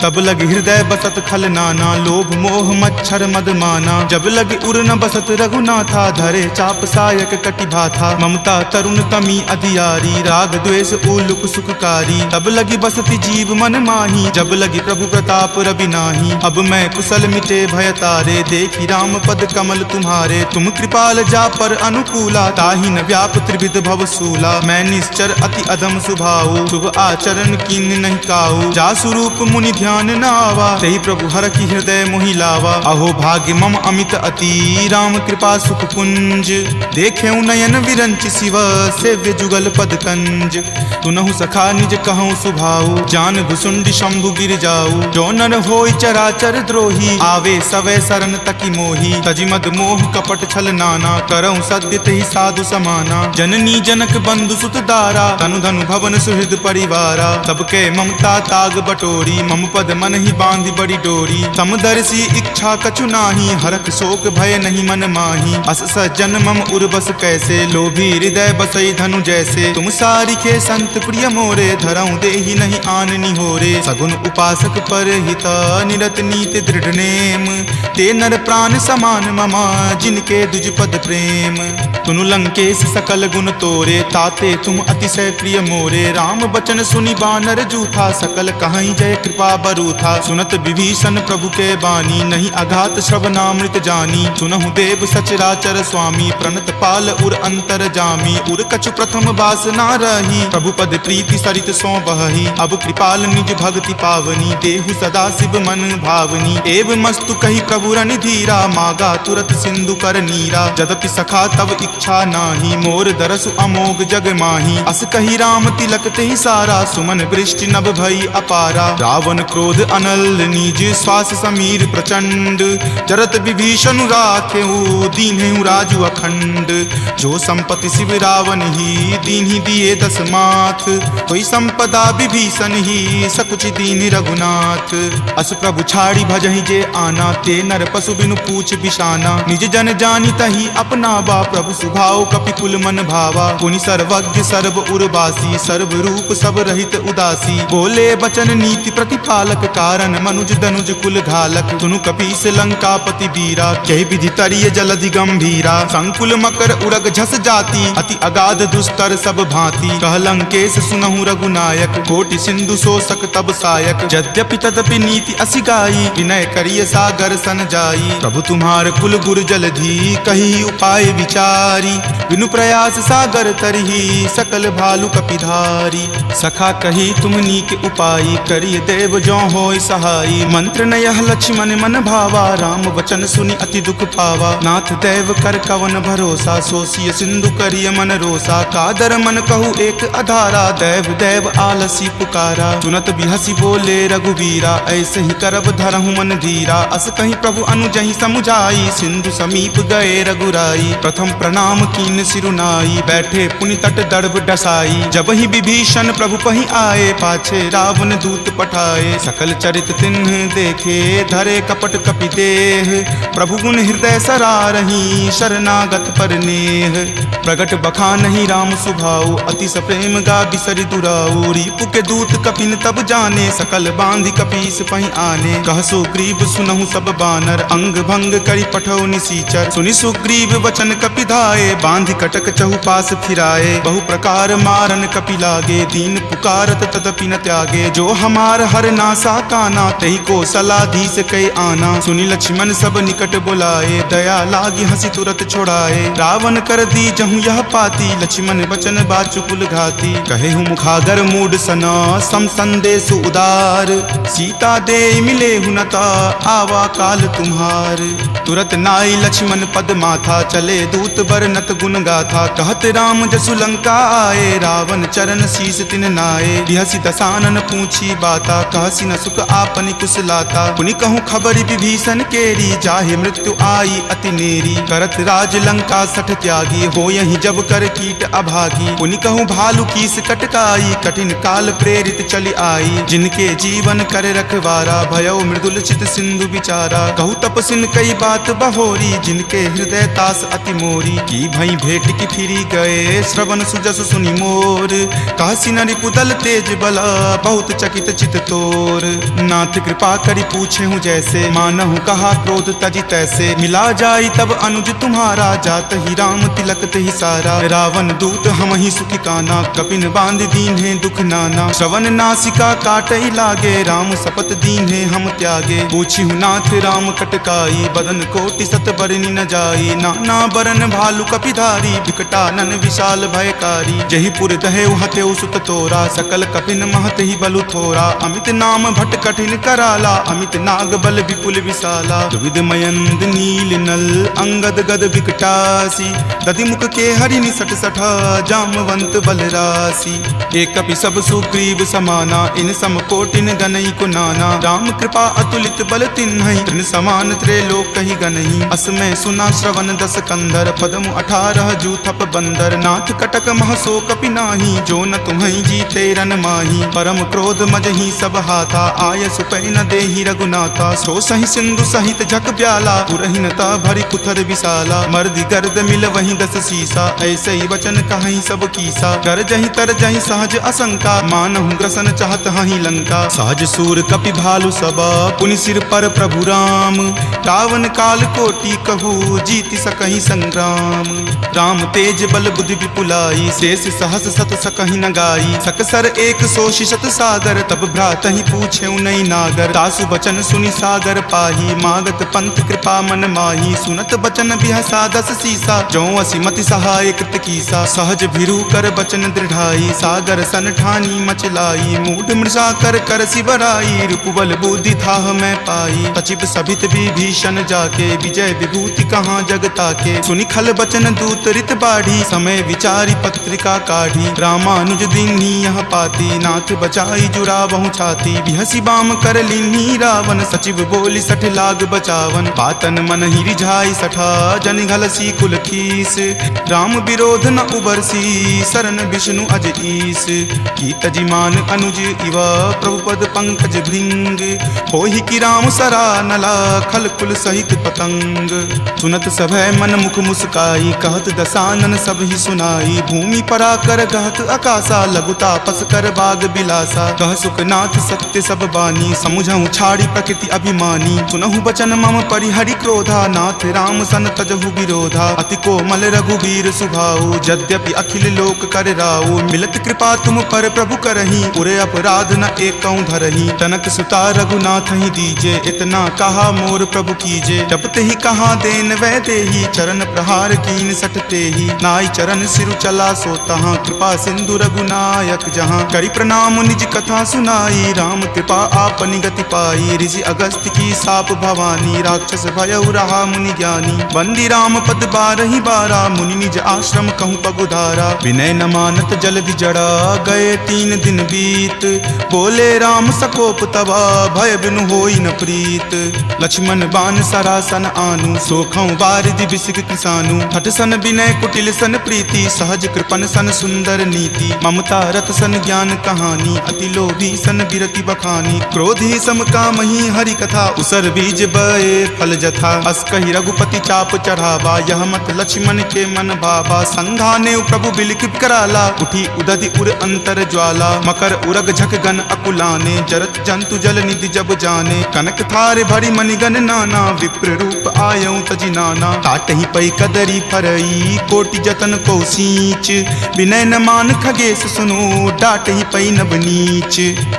तब लगी हृदय बसत खल नाना लोभ मोह मच्छर मद माना। जब लगी उर न बसत रघुनाथा धरे चाप सायक कटि भाथा। ममता तरुण तमी अधियारी राग द्वेष उलुक सुखकारी। तब लगी बसती जीव मन माही जब लगी प्रभु प्रताप रवि नाही। अब मैं कुशल मिटे भय तारे देखी राम पद कमल तुम्हारे। तुम कृपाल जा पर अनुकूला ताहि न व्याप त्रिविध भव सूला। मैं निश्चर अति अधम सुभाऊ शुभ आचरण कीन नहीं काऊ। जा स्वरूप मुनि ध्यान न आवा तेहि प्रभु हर की हृदय मोहि लावा। अहो भाग्य मम अमित अति राम कृपा सुख पुंज। देखे नयन विरंच शिव सेव्य जुगल पद कंज। तुनहु सखा निज कहूँ सुभाऊ जान भुसुंड शंभु गिर जाऊ। जो नर होय चराचर द्रोही आवे सवै शरण तकी मोही। तजि मद मोह कपट छल नाना करऊँ सद्य तेहि साधु समाना। जननी जनक बंधु सुत दारा तनु धनु भवन सुहृद परिवारा। सबके ममता ताग बटोरी मम पद मन ही बांधि बड़ी डोरी। समदर्शी इच्छा कछु नाही हरख शोक भय नहीं मन माही। अस सज्जन मम उर्वस कैसे लोभी हृदय बसई धनु जैसे। तुम सारिखे संत प्रिय मोरे धरऊँ देहि नहीं आन निहोरे। सगुन उपासक पर हिता निरत नीति दृढ़ नेम। ते नर प्राण समान ममा जिनके दुज पद प्रेम। तुनु लंकेश सकल गुण तोरे ताते तुम अतिशय प्रिय मोरे। राम बचन सुनि बानर जूथा सकल कहीं जय कृपा बरूथा। सुनत विभीषण प्रभु के बानी, नहीं अघात श्रवणामृत जानी। सुनहु देव सचराचर स्वामी, प्रणत पाल उर अंतर जामी। उर कछु प्रथम बास ना रही, प्रभु पद प्रीति सरित सो बही। अब कृपाल निज भक्ति पावनी, देहु सदा शिव मन भावनी। एव मस्तु कही प्रभु रन धीरा, मागा तुरत सिंधु कर नीरा। जदपि सखा तब इच्छा नाही, मोर दरसु अमोघ जग माही। अस कही राम तिलक ते सारा, सुमन वृष्टि नभ भई अपारा। रावण क्रोध अनल निज, श्वास समीर प्रचंड। जरत विभीषण राखेहु, दीन्हेहु राजु अखंड। जो संपत्ति शिव रावण ही, दीन्हि दिए दस माथ। कोई संपदा विभीषण ही, सकुच दीन रघुनाथ। अस प्रभु छाड़ी भजहि जे आना, ते नर पशु बिनु पूछ बिशाना। निज जन जानी तही अपना बा, प्रभु सुभाव कपिकुल मन भावा। पुनि सर्वज्ञ सर्व उर्वासी, सर्व रूप सब रहित उदासी। बोले बचन नीति प्रतिपालक, कारण मनुज दनुज कुल घालक। सुनु कपीस लंकापति वीरा, कह विधि तरिय जलधि गंभीरा। संकुल मकर उरग झस जाति, अति अगाध दुस्तर सब भांति। कह लंकेश सुनहु रघुनायक, कोटि सिंधु शोषक तब सायक। यद्यपि तदपि नीति असि गाई, विनय करिय सागर सन जाई। प्रभु तुम्हार कुल गुर जलधि, कही उपाय विचारी। बिनु प्रयास सागर तरही, सकल भालु कपिधारी। सखा कही तुम नीक उपाय, करिय देव जो होय सहाई। मंत्र नयह लक्ष्मण मन भावा, राम वचन सुनि अति दुख पावा। नाथ देव कर कवन भरोसा, सोसिय सिंधु करिय मन रोसा। कादर मन कहु एक अधारा, देव देव आलसी पुकारा। सुनत बिहसी बोले रघुवीरा, ऐसे ही करब धरहु मन धीरा। अस कहीं प्रभु अनुजहि समुझाई, सिंधु समीप गए रघुराई। प्रथम प्रणाम कीन सिरुनाई, बैठे पुनि तट दर्भ डसाई। जब ही विभीषण प्रभु पहि आए, पाछे रावण दूत पठाए। सकल चरित तिन्ह देखे, धरे कपट कपि देह। प्रभु गुण हृदय सरारही, शरणागत पर नेह। प्रगट बखानहि राम सुभाऊ, अति सप्रेम गा बिसरि दुराऊ। रिपु के दूत कपिन तब जाने, सकल बांधि कपीस पहि आने। कह सुग्रीव सुनहु सब बानर, अंग भंग करि पठौ निसीचर। सुनि सुग्रीव वचन कपिधाए, बांधि कटक चहुपास फिराए। बहु प्रकार मारन कपि लागे, दीन पुकारत तदपि न त्यागे। जो हमार हर नासा काना, तही को सलाधीस कई आना। सुनि लक्ष्मण सब निकट बुलाए, दया लागी हंसी तुरत छोड़ाए। रावण कर दी जहु यह पाती, लक्ष्मण बचन बाचु कुल घाती। कहेहु मुखागर मूड सना, सम संदेश उदार। सीता दे मिले हुनता, आवा काल तुम्हार। तुरत नाई लक्ष्मण पद माथा, चले दूत बरनत गुण गाथा। कहत राम जसु लंका आए, रावण चरण शीस तिन नाए। बिहसी दसानन पूछी बाता, कहसी न सुख आपनि कुशलाता। पुनि कहूँ खबरि विभीषण केरी, जाहे मृत्यु आई अति नेरी। करत राज लंका सठ त्यागी, हो यही जब कर कीट अभागी। पुनि कहूँ भालू कीस कटकाई, कठिन काल प्रेरित चली आई। जिनके जीवन कर रखवारा, भयो मृदुल चित सिंधु विचारा। कहु तपसिन कई बात बहोरी, जिनके हृदय तास अति मोरी। की भई भेंट की फिरी गए, श्रवण सुजस सुनि मोर। कहसी न रिपुदल तेज बला, बहुत चकित चित तोर। नाथ कृपा करि पूछे हूँ जैसे, मानहु कहा क्रोध तजी तैसे। मिला जाई तब अनुज तुम्हारा, जात ही राम तिलक तेहि सारा। रावण दूत हम ही सुखी काना, कपिन बांध दीन है दुख नाना। श्रवण नासिका काटई लागे, राम शपथ दीन है हम त्यागे। पूछी हूँ नाथ राम कटकाई, बदन कोटि सत बरनी न जाई। नाना बरन भालु कपिधारी, विकटानन विशाल भयकारी। जही पुर दहेउ हतेउ सुत तोरा, सकल कपिन महत ही बलु थोरा। अमित नाम भट कठिन कराला, अमित नाग बल विपुल विशाला। विविध मयंद नील नल, अंगद गद विकटासी। दधि मुख के हरि निसट सठा, जामवंत बलरासी। एक कपि सब सुग्रीव समाना, इन सम कोटिन गनई को नाना। राम कृपा अतुलित बल तिन्हई, तृण समान त्रैलोक कहि गनहि। असमय सुना श्रवण दस कंधर, पदमु 18 जूथप बंदर। नाथ कटक महसो कपि नाही, जो न तुम्हई जीते रन माही। परम क्रोध मजहि सब हाथा, आय सुपै न देहि रघुनाथा। सो सहि सिंधु सहित झक ब्याला, पुरहिनता भरि कुथर विशाला। मर्दि गर्द मिल वही दस सीसा, ऐसे ही वचन कहीं सब कीसा। कर जहि तर जहि सहज असंका, मानहु ग्रसन चाहत हहि लंका। सहज सूर कपि भालु सबा, पुनि सिर पर प्रभु राम। रावण काल कोटि कहू, जीति सकहि संग्राम। राम तेज बल बुद्धि विपुलाई, शेष सहस सत सकहि न गाई। सकसर एक सो शिशत सागर, तब भ्रातहि पूछेउ सुनई नागर, तासु बचन सुनि सागर पाही, मागत पंथ कृपा मन माही, सुनत बचन बिहसा दस सीसा, जो असिमति सहाय कृत कीसा, सहज भिरु कर बचन दृढ़ाई, सागर सन ठानी मचलाई, मूढ़ मृषा कर कर सिबराई, रूपबल बुद्धि थाह मैं पाई, तचिप सभित विभीषण जाके, विजय विभूति कहाँ जगता के, सुनि खल बचन दूत रित बाढ़ी, समय विचारी पत्रिका काढ़ी, रामानुज दीन्ही यह पाती, नाथ बचाई जुरा बहु छाती, बिहसी बाम कर लीन्ही रावण, सचिव बोली सठ लाग बचावन, बातन मन ही रिझाई सठा, जन घलसी कुल खीस, राम विरोध न उबरसी, शरण विष्णु अज ईस, की तजिमान अनुज इव प्रभु पद पंकज भृंग, होहि की राम सरा नला, खल कुल सहित पतंग, सुनत सभय मन मुख मुस्काई, कहत दसानन सब ही सुनाई, भूमि परा कर कहत आकाशा, लघुता पस कर बाग बिलासा, कह सुखनाथ सत्य सब बानी, समुझहु छाड़ी प्रकृति अभिमानी, सुनहु बचन मम परिहरि क्रोधा, नाथ राम सन तजहु विरोधा, अति कोमल रघुवीर सुभाऊ, यद्यपि अखिल लोक कर राऊ, मिलत कृपा तुम पर प्रभु करही, उरे अपराध न एकौ धरही, तनक सुता रघुनाथ ही दीजे, इतना कहा मोर प्रभु कीजे, जब ते ही कहा देन वै देही, चरण प्रहार कीन सटते ही, नाई चरण सिरु चला सो तहाँ, कृपा सिंधु रघुनायक जहाँ, करि प्रणाम निज कथा सुनाई, राम कृपा आपनि गति पाई, ऋषि अगस्त्य की साप भवानी, राक्षस भयउ रहा मुनि ज्ञानी, बंदी राम पद बारहि बारा, मुनि निज आश्रम कहूँ पगुधारा, विनय न मानत जल्दि जड़ा, गए 3 दिन बीत, बोले राम सकोप तबा, भय बिनु होई न प्रीत, लक्ष्मण बान सरासन आनु, सोखौ बारिधि बिसिक किसानु, हठ सन विनय कुटिल सन प्रीति, सहज कृपन सन सुंदर नीति, ममता रत सन ज्ञान कहानी, अति लोभी सन बिरति बखानी, क्रोधी सम कामहि हरि कथा, उसर बीज बए फल जथा, अस कहि रघुपति चाप चढ़ावा, यह मत लक्ष्मण के मन भावा, संघाने प्रभु बिलिख कराला, उठी उदधि उर अंतर ज्वाला, मकर उरग झक गन अकुलाने, जरत जंतु जल निधि जब जाने, कनक थार भरी मणिगन नाना, विप्र रूप आयऊ तजि नाना, काटहि पै कदरी फरई, कोटि जतन को सींच, विनय न मान खगेश सुनो, डाटहि पै नब नीच,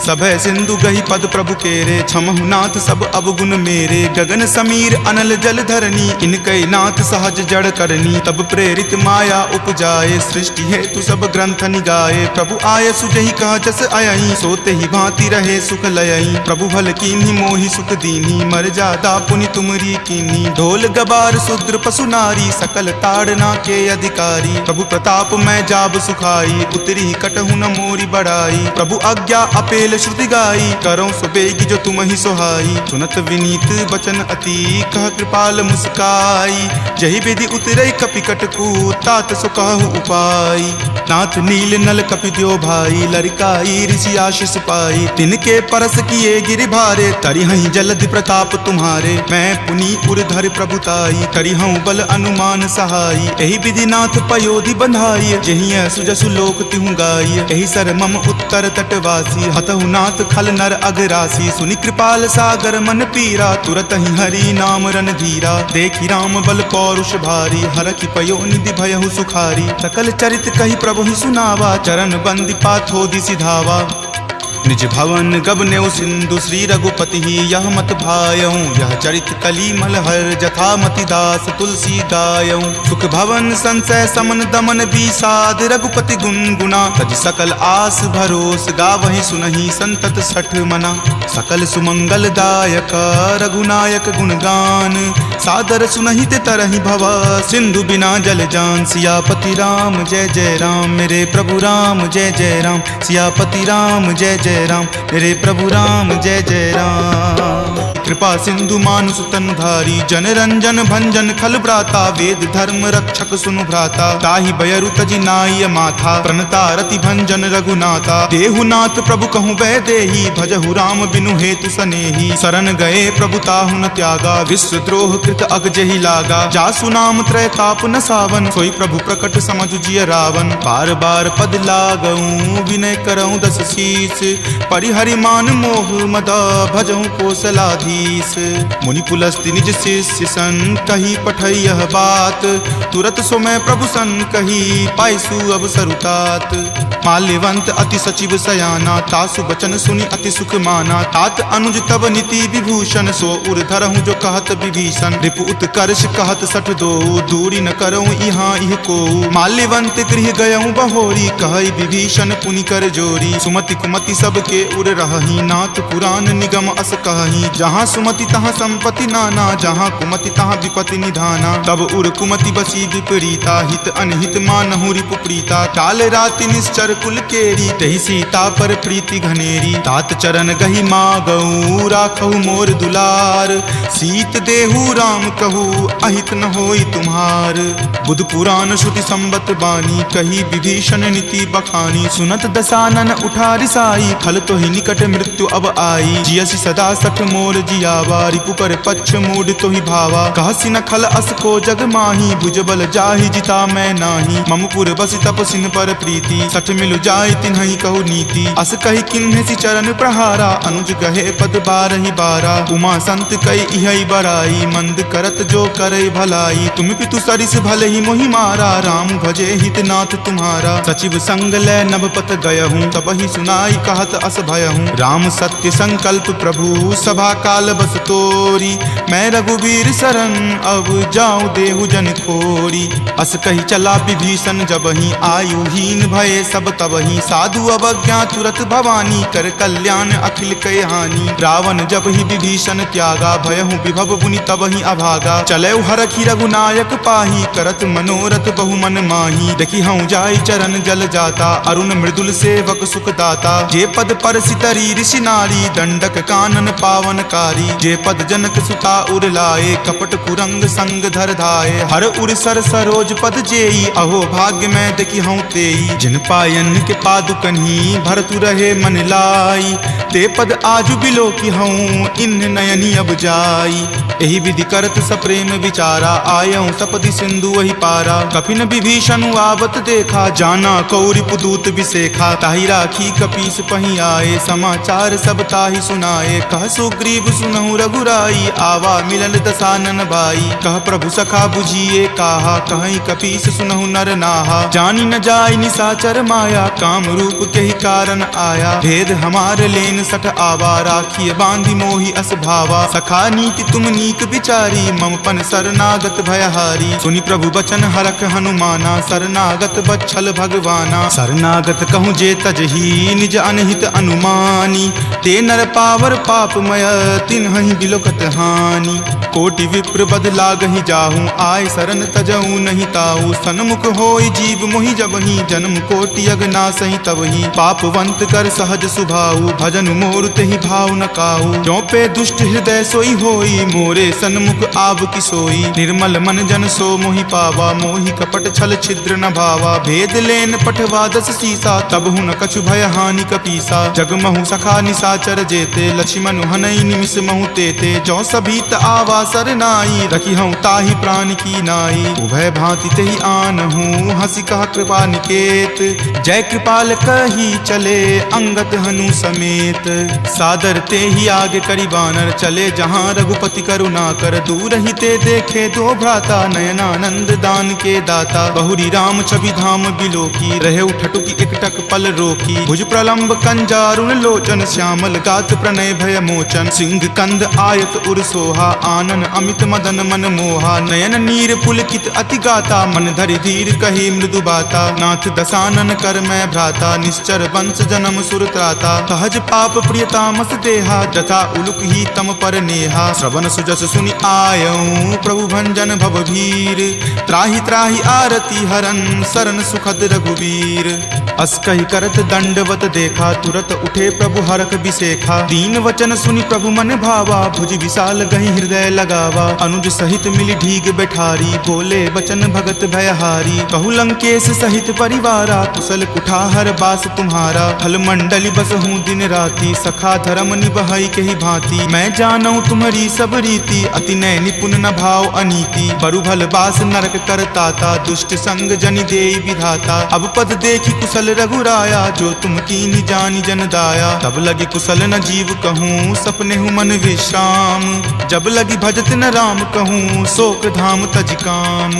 सभय सिंधु गहि पद प्रभु केरे, क्षमहु नाथ सब अवगुण मेरे, गगन समीर अनल जल धरनी, इनकै नाथ सहज जड़ करनी, तब प्रेरित माया उपजाए, सृष्टि हेतु सब ग्रंथ निगाए, प्रभु आय सुजहि कह जस अयहि, सोते ही भांति रहे सुख लयहि, प्रभु भल कीन्ही मोहि सुख दीन्ही, मर जादा पुनि तुमरी कीन्ही, ढोल गबार शूद्र पशु नारी, सकल ताड़ना के अधिकारी, प्रभु प्रताप मैं जाब सुखाई, उतरी कटहु न मोरी बढ़ाई, प्रभु आज्ञा अपेल श्रुति गाई, करौ सुबेगी जो तुम ही सोहाई, सुनत विनीत बचन अति, कह कृपाल मुस्काई, जहि विधि उतरई कपि कटकू, तात सो कहु उपाय, नाथ नील नल कपि द्यो भाई, लरिकाई ऋषि आशीष पाई, तिनके परस किए गिरि भारे, तरिहहि जलधि प्रताप तुम्हारे, मैं पुनि उरधर प्रभुताई, करिहउँ बल अनुमान सहाई, एहि विधि नाथ पयोधि बंधाई, जहिं सुजसु लोक तिहु गाई, एहि सर मम उत्तर तटवासी, हतहु नाथ खल नर अगरासी, सुनि कृपाल सागर मन पीरा, तुरत ही हरि नाम रन धीरा, देखि राम बल पौरुष भारी, हरखि पयो निधि भयहु सुखारी, सकल चरित कहि प्रभु ही सुनावा, चरण बंदी पाथोधि सिधावा, निज भवन गबनेउ सिंधु श्री रघुपति ही, यह मत भायऊ, यह चरित कली मलहर, जथा मति दास तुलसी गायऊ, सुख भवन संशय समन दमन विषाद, रघुपति गुनगुना, तज सकल आस भरोस, गावहि सुनहि संतत सठ मना, सकल सुमंगल दायक रघुनायक गुणगान, सादर सुनहि ते तरहि भवा, सिंधु बिना जल जान, सियापति राम जय जय राम, मेरे प्रभु राम जय जय राम, सियापति राम जय जय राम, मेरे प्रभु राम जय जय राम, कृपा सिंधु मानुष तन धारी, जन रंजन भंजन खल भ्राता, वेद धर्म रक्षक सुनु भ्राता, ताहि बयरु तजि नाय माथा, प्रणता रति भंजन रघुनाथा, देहुनाथ प्रभु कहूँ वै देही, भजहु राम बिनु हेतु सनेही, शरण गए प्रभु ताहु न त्यागा, विश्व द्रोह कृत अग जहि लागा, जासु नाम त्रय ताप न सावन, सोई प्रभु प्रकट समझु जिय रावण, बार बार पद लागऊं, विनय करऊं दस शीस, परिहरि मान मोह मद, भजहु कोसलाधीश, शीस। मुनि पुलस्त्य निज शिष्य सन कही पठई यह बात, तुरत सो मैं प्रभु सन कही पाइसु अवसर तात। माल्यवंत अति सचिव सयाना, तासु बचन सुनि अति सुख माना। तात अनुज तब नीति विभूषण, सो उर धरहूँ जो कहत विभीषण। रिपु उत्कर्ष कहत सठ दो, दूरी न करऊँ इहाँ इह को। माल्यवंत गृह गयऊँ बहोरी, कहई विभीषण पुनि कर जोरी। सुमति कुमति सबके उर रहही, नाथ पुराण निगम अस कहही। जहाँ सुमति तहाँ संपत्ति नाना, जहाँ कुमति तहाँ विपत्ति निधाना। तब उर कुमति बसी विपरीता, हित अनहित मानहु रिपु प्रीता। काल राति निश्चर कुल केरी, तहि सीता पर प्रीति घनेरी। तात चरण गही मागऊ, राखहु मोर दुलार। सीत देहु राम कहू, अहित न होई तुम्हार। बुध पुराण श्रुति संबत बानी, कही विभीषण नीति बखानी। सुनत दसानन उठा रिसाई, खल तो ही निकट मृत्यु अब आई। जियसि सदा सठ मोर जियावा, रिपु पर पक्ष मूड तो ही भावा। कहसि न खल अस को जग माही, भुजबल जाहि जिता मैं नाही। ममपुर बसि तपसिन पर प्रीति, सठ मिलु जाय तिन्हहि कहु नीति। अस कहि किन्हसि चरण प्रहारा, अनुज गहे पद बारहि बारा। उमा संत कई इहै बड़ाई, मंद करत जो करई भलाई। तुम पितु सरिस भले ही मोहि मारा, राम भजे हित नाथ तुम्हारा। सचिव संग लै नभपत गयहूँ, तबहि सुनाई कहत अस भयहूँ। राम सत्य संकल्प प्रभु, सभा काल बस तोरी। मैं रघुवीर शरण, अब जाऊँ देहु जन खोरी। अस कही चला विभीषण जबहि, आयुहीन भये सब तबहि। साधु अवज्ञा तुरत भवानी, कर कल्याण अखिल कय हानि। रावण जब ही विभीषण त्यागा, भयहु विभव बुनि तबहि अभागा। चलऊ हरखि रघुनायक पाही, करत मनोरथ बहु मन माही। देखी हूँ जाय चरण जल जाता, अरुण मृदुल सेवक सुख दाता। जे पद पर सितरी ऋषि नारी, दंडक कानन पावनकारी। जे पद जनक सुता उर लाए, कपट कुरंग संग धर धाये। हर उर सर सरोज पद जेई, अहो भाग्य मैं देखी हूँ तेई। जिन पायन के पादुकन्ही, भरतु रहे मन लाई। ते पद आजु बिलो की हूँ, इन नयनी अब जाई। एहि विधि करत सप्रेम विचारा, आयऊँ सपदि सिंधु वही पारा। कपिन विभीषण आवत देखा, जाना कौरि पुदूत विशेखा। ताहि राखी कपीस पही आए, समाचार सब ताहि सुनाए। कह सुग्रीव सुनहु रघुराई, आवा मिलल दसानन भाई। कह प्रभु सखा बुझिए काहा, कहीं कपीस सुनहु नर नाहा। जानी न जाय निसाचर माया, काम रूप के ही कारण आया। भेद हमार लेन सठ आवा, राखिए बांधि मोहि अस भावा। सखा नीति तुम नीक विचारी, ममपन शरणागत भयहारी। सुनि प्रभु बचन हरख हनुमाना, शरणागत बच्छल भगवाना। शरणागत कहूँ जे तजही, निज अनहित अनुमानी। ते नर पावर पापमय, तिन्हहि बिलोकत हानि। कोटि विप्र बद लागहि जाहूँ, आय शरण तजहूँ नहीं ताऊ। सन्मुख होय जीव मोहि जबहि, जन्म कोटि अगनासहि तबहि। पापवंत कर सहज सुभाऊ, भजन मोर तेहि भाव न काऊ। जो पे दुष्ट हृदय सोई होई, मोरे सन्मुख आब की सोई। निर्मल मन जन सो मोहि पावा, मोहि कपट छल छिद्र न भावा। भेद लेन पठवा दस सीसा, तब हूँ न कछु भय हानि कपीसा। जगमहु सखा निसाचर जेते, लक्ष्मण हनई निमिष महु तेते। जो सभीत आवा सरनाई, रखी हूँ ताहि प्राण की नाई। उभय भांति तेहि आनहूँ, हंसी कहा कृपा निकेत। जय कृपाल कही चले, अंगत हनु समेत। सादर ते ही आगे करी बानर, चले जहाँ रघुपति करुणा कर। दूर ही ते देखे दो भ्राता, नयनानंद दान के दाता। बहुरी राम छवि धाम बिलोकी, रहे उठटुकी एकटक पल रोकी। भुज प्रलंब कंजारुण लोचन, श्यामल गात प्रणय भय मोचन। सिंह कंद आयत उर सोहा, आनन अमित मदन मन मोहा। नयन नीर पुलकित अति गाता, मन धरि धीर कही मृदु बाता। नाथ दसानन कर मैं भ्राता, निश्चर वंश जन्म सुर त्राता। सहज पाप प्रिय तामस देहा, जथा उलुक ही तम पर नेहा। श्रवण सुजस सुनि आयऊँ, प्रभु भंजन भवभीर। त्राहि त्राहि आरती हरन, शरण सुखद रघुवीर। अस कहि करत दंडवत देखा, तुरत उठे प्रभु हरख बिसेखा। दीन वचन सुनि प्रभु मन भावा, भुज विशाल गहि हृदय लगावा। अनुज सहित मिली ढीग बैठारी, बोले वचन भगत भयहारी। कहु लंकेश सहित परिवारा, कुशल कुठाहर बास तुम्हारा। फल मंडली बस हूँ दिन राति, सखा धर्म निबहई के ही भांति। मैं जानऊ तुम्हारी सब रीति, अति नय निपुण न भाव अनीति। बरु भल बास नरक करताता, दुष्ट संग जनि देई विधाता। अब पद देखी कुशल रघुराया, जो तुम कीन्ही जानी जन दाया। तब लगे कुशल न जीव कहूँ, सपने हूँ मन मन विश्राम। जब लगी भजत न राम कहूँ शोक धाम तज काम।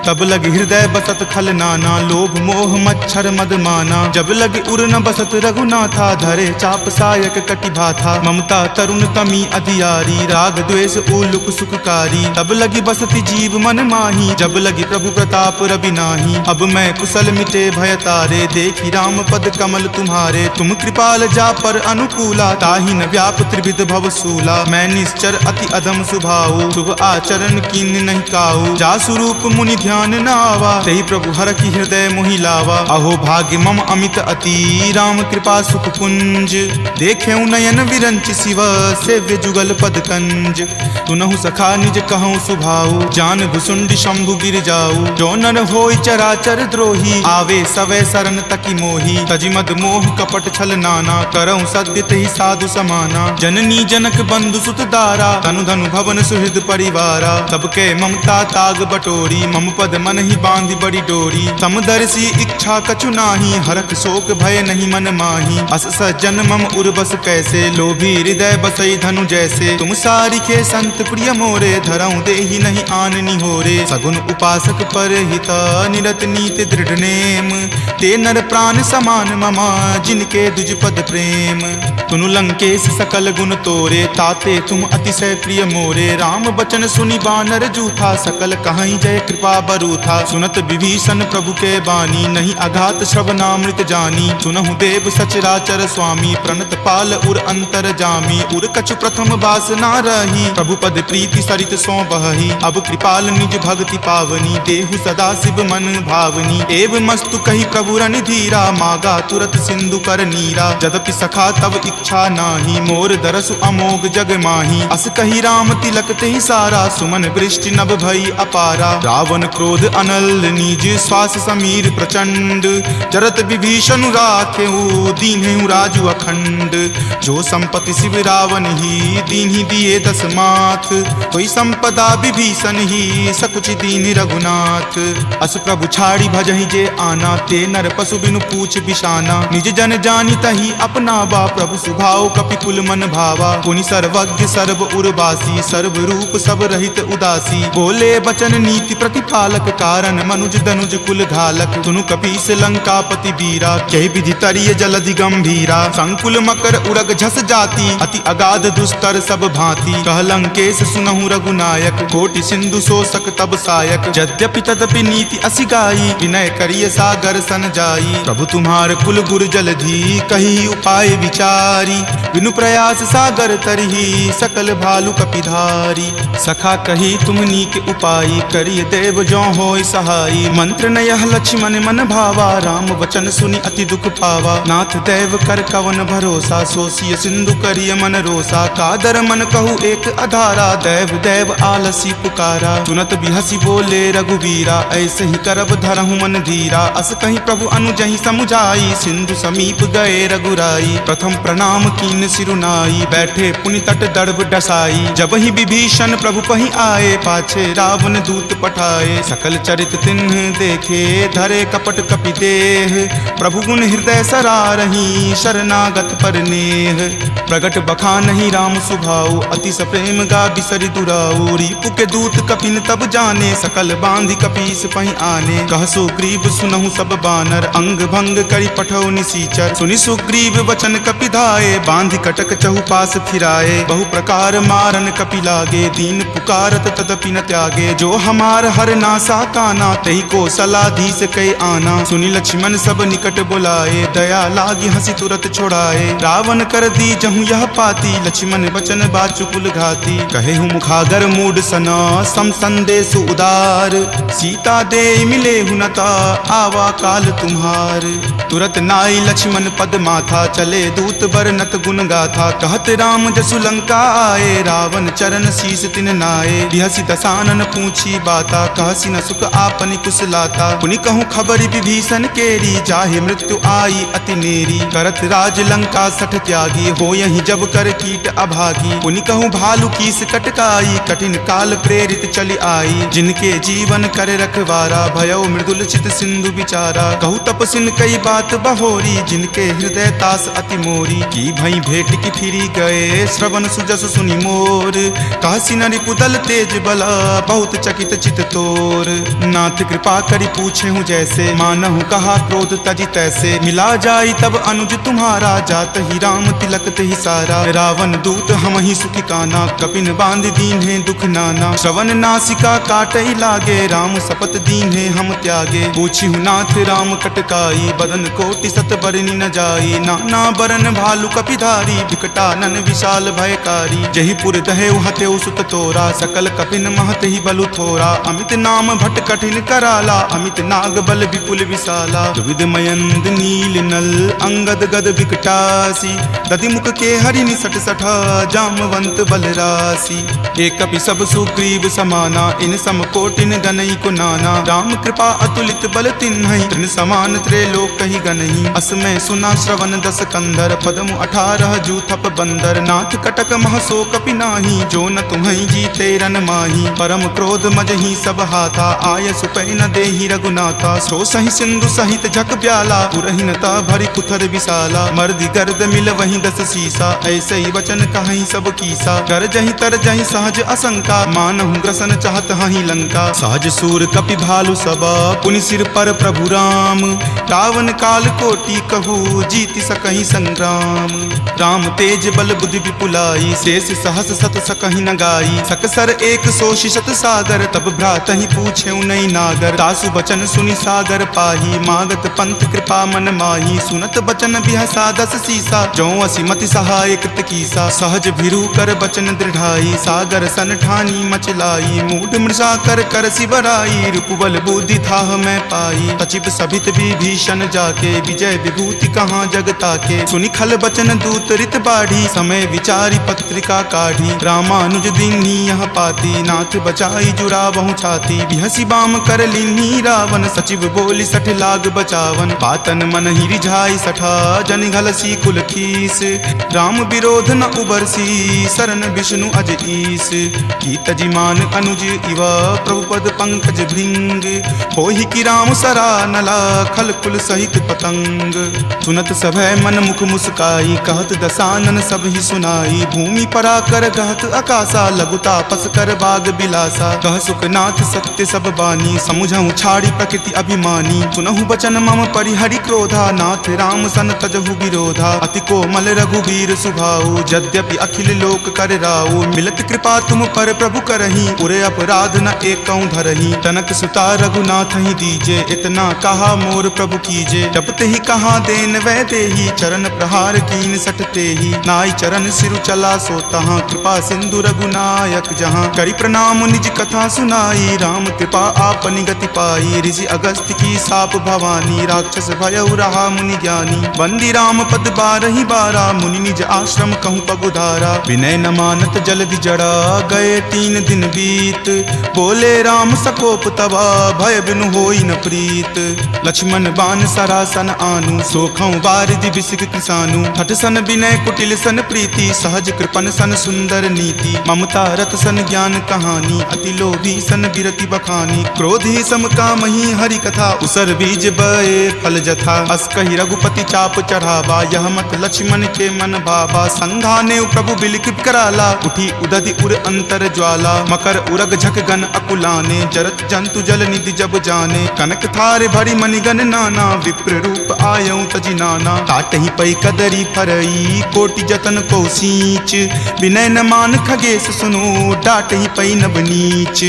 तब लगी हृदय बसत खल नाना लोभ मोह मच्छर मद माना। जब लगी उर न बसत रघुनाथा धरे चाप सायक कटिभा था। ममता तरुण तमी अधियारी राग द्वेष उलुक सुखकारी। तब लगी बसती जीव मन माही जब लगी प्रभु प्रताप रवि नाही। अब मैं कुशल मिटे भय तारे देखी राम पद कमल तुम्हारे। तुम कृपाल जा पर अनुकूला ताहि न व्याप त्रिविध भव सूला। मैं निश्चर अति अधम सुभाऊ शुभ आचरण कीन नहीं काऊ। जा स्वरूप मुनि ध्यान न आवा तेहि प्रभु हर की हृदय मोहि लावा। अहो भाग्य मम अमित अति राम कृपा सुख पुंज। देखे नयन विरंच शिव सेव्य जुगल पद कंज। तुनहु सखा निज कहूँ सुभाऊ जान भुसुंड शंभु गिर जाऊ। जो नर होय चराचर द्रोही आवे सवै सरन तकी मोही। तजि मद मोह कपट छल नाना करऊँ सद्य तेहि साधु समाना। जननी जनक बंधु सुत दारा तनु धनु भवन सुहृद परिवारा। सबके ममता ताग बटोरी मम पद मन ही बांधी बड़ी डोरी। समदर्शी इच्छा कछु नाही हरख शोक भय नहीं मन माही। अस सज्जन मम उर्वस कैसे लोभी हृदय बसई धनु जैसे। तुम सारिखे संत प्रिय मोरे धरऊँ देहि नहीं आन निहोरे। सगुन उपासक पर हिता निरत नीति दृढ़ नेम। ते नर प्राण समान ममा जिनके दुज पद प्रेम। तुनु लंकेश सकल गुण तोरे ताते तुम अतिशय प्रिय मोरे। राम बचन सुनि बानर जूथा सकल कहाई जय कृपा बरू था। सुनत विभीषण प्रभु के बानी नहीं अघात श्रवणामृत जानी। सुनहु देव सचराचर स्वामी प्रणत पाल उर अंतर जामी। उर कछु प्रथम बास ना रही प्रभु पद प्रीति सरित सो बही। अब कृपाल निज भक्ति पावनी देहु सदा शिव मन भावनी। एव मस्तु कही प्रभु रन धीरा मागा तुरत सिंधु कर नीरा। यद्यपि सखा तब इच्छा नाही मोर दरसु अमोघ जग माही। अस कही राम तिलक तेहि सारा सुमन वृष्टि नभ भई अपारा। रावण क्रोध अनल निज श्वास समीर प्रचंड। जरत विभीषण राखेहु दीन्हेहु राजु अखंड। जो संपत्ति शिव रावण ही दीन्हि दिए दस माथ। कोई संपदा विभीषण ही सकुच दीन रघुनाथ। अस प्रभु छाड़ी भजहि जे आना ते नर पशु बिनु पूछ बिशाना। निज जन जानी तही अपना बा प्रभु सुभाव कपि कुल मन भावा। पुनि सर्वज्ञ सर्व उर्वासी सर्व रूप सब रहित उदासी। बोले बचन नीति प्रतिपालक कारण मनुज दनुज कुल घालक। सुनु कपीस लंकापति बीरा कहि विधि तरिय जलधि गंभीरा। संकुल मकर उरग झस जाति अति अगाध दुस्तर सब भांति। कह लंकेश सुनहु रघुनायक कोटि सिंधु शोषक तब सायक। यद्यपि तदपि नीति असि गाई विनय करिय सागर सन जाई। प्रभु तुम्हार कुल गुर जलधि कही उपाय विचारी। बिनु प्रयास सागर तरही सकल भालु कपिधारी। सखा कही तुम नीक उपाय करिय देव जो होय सहाई। मंत्र न यह लक्ष्मण मन भावा राम वचन सुनि अति दुख पावा। नाथ देव कर कवन भरोसा सोसिय सिंधु करिय मन रोसा। कादर मन कहु एक अधारा देव देव आलसी पुकारा। सुनत बिहसी बोले रघुवीरा ऐसे ही करब धरहु मन धीरा। अस कहीं प्रभु अनुजहि समुझाई सिंधु समीप गए रघुराई। प्रथम प्रणाम कीन सिरुनाई बैठे पुनि तट दर्भ डसाई। जब ही विभीषण प्रभु पहि आए पाछे रावण दूत पठाए। सकल चरित तिन्ह देखे धरे कपट कपि देह। प्रभु गुण हृदय सरारही शरणागत पर नेह। प्रगट बखानहि राम सुभाऊ अति सप्रेम गा बिसरि दुराऊ। रिपु के दूत कपिन तब जाने सकल बांधि कपीस पहि आने। कह सुग्रीव सुनहु सब बानर अंग भंग करि पठौ निसीचर। सुनि सुग्रीव वचन कपि धाये बांधि कटक चहुपास फिराए। बहु प्रकार मारन कपि लागे दीन पुकारत तदपि न त्यागे। जो हमार हर नासा काना तही को सलाधीस कई आना। सुनि लक्ष्मण सब निकट बुलाए दया लागी हंसी तुरत छोड़ाए। रावण कर दी जहु यह पाती लक्ष्मण बचन बाचु कुल घाती। कहे हूँ मुखागर मूड सना सम संदेश उदार। सीता दे मिले हुनता आवा काल तुम्हार। तुरत नाई लक्ष्मण पद माथा चले दूत बरनत गुण गाथा। कहत राम जसु लंका आए रावण चरण शीस तिन नाये। बिहसी दसानन पूछी बाता कहसी न सुख आपनि कुशलाता। पुनि कहूँ खबरि विभीषण केरी जाहे मृत्यु आई अति नेरी। करत राज लंका सठ त्यागी हो यही जब कर कीट अभागी। पुनि कहूँ भालू कीस कटकाई कठिन काल प्रेरित चली आई। जिनके जीवन कर रखवारा भयो मृदुल चित सिंधु विचारा। कहूँ तपसिन कई बात बहोरी जिनके हृदय तास अति मोरी। की भई भेंट की फिरी गए श्रवण सुजस सुनि मोर। काशी नरि पुदल तेज बला बहुत चकित चित तोर। नाथ कृपा करि पूछे हूँ जैसे मानहु कहा क्रोध तजी तैसे। मिला जाई तब अनुज तुम्हारा जात ही राम तिलक ते ही सारा। रावण दूत हम ही सुखी काना कपिन बांध दीन है दुख नाना। श्रवण नासिका काटई लागे राम शपथ दीन है हम त्यागे। पूछी हूँ नाथ राम कटकाई बदन कोटि सत बरनी न जाई। नाना बरन भालू कपिधारी विकटानन विशाल भयकारी। जही पुर दहेउ हतेउ सुत तोरा सकल कपिन महत ही बलु थोरा। अमित नाम भट कठिन कराला अमित नाग बल विपुल विशाला। विविध मयंद नील नल अंगद गद विकटासी। दधि मुख के हरि निसट सठा जामवंत बलरासी। एक कपि सब सुग्रीव समाना इन सम कोटिन गनई को नाना। राम कृपा अतुलित बल तिन्हई तृण समान त्रैलोक कही गनई। असमय सुना श्रवण दस कंदर पदमु 18 जूथप बंदर। नाथ कटक महसो कपि नाही जो न तुम्हई जीते रन माही। परम क्रोध मजही सब हाथा आय सुपै न देहि रघुनाथा। सो सही सिंधु सहित झक ब्याला पुरहिनता भरी कुथर विशाला। मर्दि गर्द मिल वही 10 सीसा ऐसे ही वचन कहीं सब कीसा। कर जही तर जही सहज असंका मानहु ग्रसन चाहत हही लंका। सहज सूर कपि भालु सबा पुनि सिर पर प्रभु राम। रावण काल कोटि कहू जीति सकहि संग्राम। राम तेज बल बुद्धि विपुलाई शेष सहस सत सकहि न गाई। सकसर एक सोषि शत सागर तब भ्रात ही पूछे नई नागर। तासु बचन सुनि सागर पाही मागत पंथ कृपा मन माही। सुनत बचन बिहसा 10 सीसा जो असिमति सहाय कृत कीसा। सहज भिरु कर बचन दृढ़ाई सागर सन ठानी मचलाई। मूढ़ मृषा कर कर सिबराई रूपबल बुद्धि थाह मैं पाई। सचिव सभित विभीषण जाके विजय विभूति कहाँ जगता के। सुनि खल बचन दूत रित बाढ़ी समय विचारी पत्रिका काढ़ी। रामानुज दीन्ही यह पाती नाथ बचाई जुरा बहु छाती। बिहसी बाम कर लीन्ही रावण सचिव बोली सठ लाग बचावन। बातन मन ही रिझाई सठा जन घलसी कुल खीस। राम विरोध न उबरसी शरण विष्णु अज ईस। की तजिमान अनुज इवा प्रभुपद पंकज भृंग। होहि की राम सरा नला खल कुल सहित पतंग। सुनत सभय मन मुख मुस्काई कहत दसानन सब ही सुनाई। भूमि परा कर कहत आकाशा लघुता पस कर बाग बिलासा। कह सुखनाथ सत्य सब बानी समुझहु छाड़ी प्रकृति अभिमानी। सुनहु बचन मम परिहरि क्रोधा नाथ राम सन तजहु विरोधा। अति कोमल रघुवीर सुभाऊ यद्यपि अखिल लोक कर राऊ। मिलत कृपा तुम पर प्रभु करही उरे अपराध न एकौ धरही। तनक सुता रघुनाथ ही दीजे इतना कहा मोर प्रभु कीजे। जब ते ही कहा देन वै देही चरण प्रहार कीन सटते ही। नाई चरण सिरु चला सो तहाँ कृपा सिंधु रघुनायक जहाँ। करि प्रणाम निज कथा सुनाई राम कृपा आपनि गति पाई। ऋषि अगस्त्य की साप भवानी राक्षस भयउ रहा मुनि ज्ञानी। बंदी राम पद 12 बारा मुनि निज आश्रम कहूँ पगुधारा। विनय न मानत जलधि जड़ा गए 3 दिन बीत। बोले राम सकोप तबा भय बिनु होई न प्रीत। लक्ष्मण बान सरासन आनु सोखौ बारिधि बिसिक किसानु। हठ सन विनय कुटिल सन प्रीति सहज कृपन सन सुंदर नीति। ममता रत सन ज्ञान कहानी अति लोभी सन बिरति बखानी। क्रोधी सम कामहि हरि कथा उसर बीज बए फल जथा। अस कहि रघुपति चाप चढ़ावा यह मत लक्ष्मण के मन भावा। संघाने प्रभु बिलिक कराला उठी उदधि उर अंतर ज्वाला। मकर उरग झक गन अकुलाने जरत जंतु जल निधि जब जाने। कनक थार भरी मणिगन नाना विप्र रूप आयऊ तजि नाना। काटहि पै कदरी फरई कोटि जतन को सींच। विनय न मान खगेश सुनो डाटहि पै नब नीच।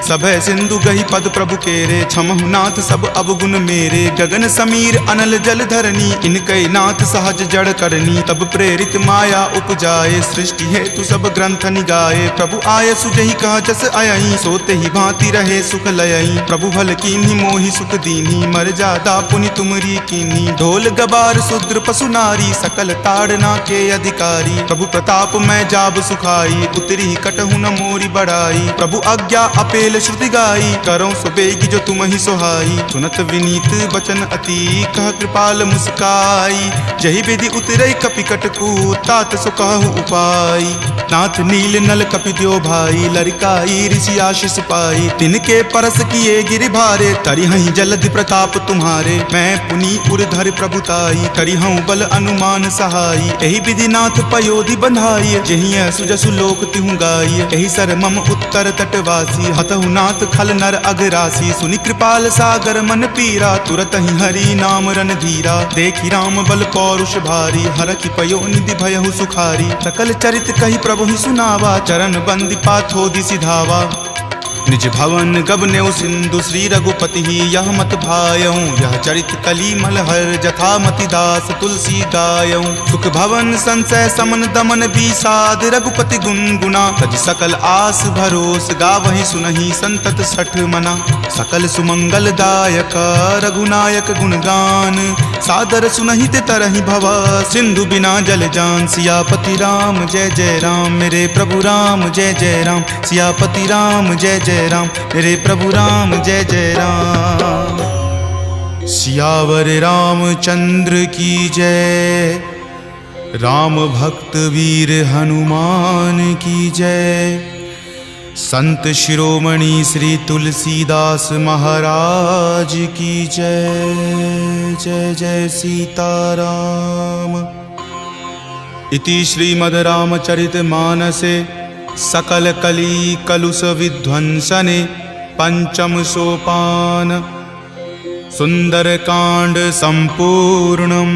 सभय सिंधु गही पद प्रभु केरे क्षमहु नाथ सब अवगुण मेरे। गगन समीर अनल जल धरनी इनकै नाथ सहज जड़ करनी। तब प्रेरित माया उपजाए सृष्टि हेतु सब ग्रंथ निगाए। प्रभु आय सुजहि कह जस अयहि सोते ही भांति रहे सुख लयहि। प्रभु भल कीन्ही मोहि सुख दीन्ही मर जादा पुनि तुमरी कीन्ही। ढोल गबार शूद्र पशु नारी सकल ताड़ना के अधिकारी। प्रभु प्रताप मैं जाब सुखाई उतरी कटहु न मोरी बड़ाई। प्रभु आज्ञा अपेल श्रुति गाई करौ सुबेगी जो तुम ही सोहाई। सुनत विनीत बचन अति कह कृपाल मुस्काई। जहि विधि उतरई कपि कटकू तात सो कहु उपाय। नाथ नील नल कपि द्यो भाई लरिकाई ऋषि आशीष पाई। तिनके परस किए गिरि भारे तरिहहि जलधि प्रताप तुम्हारे। मैं पुनि उर धर प्रभुताई करिहऊँ बल अनुमान सहाई। एहि विधि नाथ पयोधि बंधाई जहिया सुजसु लोक तिहु गाई एहि सर मम उत्तर तटवासी हतहु नाथ खल नर अगरासी सुनि कृपाल सागर मन पीरा तुरत ही हरि नाम रन धीरा देखी राम बल पौरुष भारी हरखि पयो निधि भयहु सुखारी सकल चरित कही प्रभु ही सुनावा चरण बंदी पाथो दिसि धावा निज भवन गबनेउ सिंधु श्री रघुपति ही यह मत भायऊं यह चरित कली मलहर जथा मति दास तुलसी गायऊं सुख भवन संशय समन दमन विषाद रघुपति गुनगुना तज सकल आस भरोस गावहि सुनहि संतत सठ मना सकल सुमंगल दायक रघुनायक गुणगान सादर सुनहि ते तरहि भव सिंधु बिना जल जान सियापति राम जय जय राम मेरे प्रभु राम जय जय राम सियापति राम जय जय राम मेरे प्रभु राम जय जय राम सियावर रामचंद्र की जय राम भक्त वीर हनुमान की जय संत शिरोमणि श्री तुलसीदास महाराज की जय जय जय सीताराम। इति श्रीमद् रामचरित मानसे सकल कली कलुष विध्वंसने पंचम सोपान सुंदर कांड संपूर्णम्।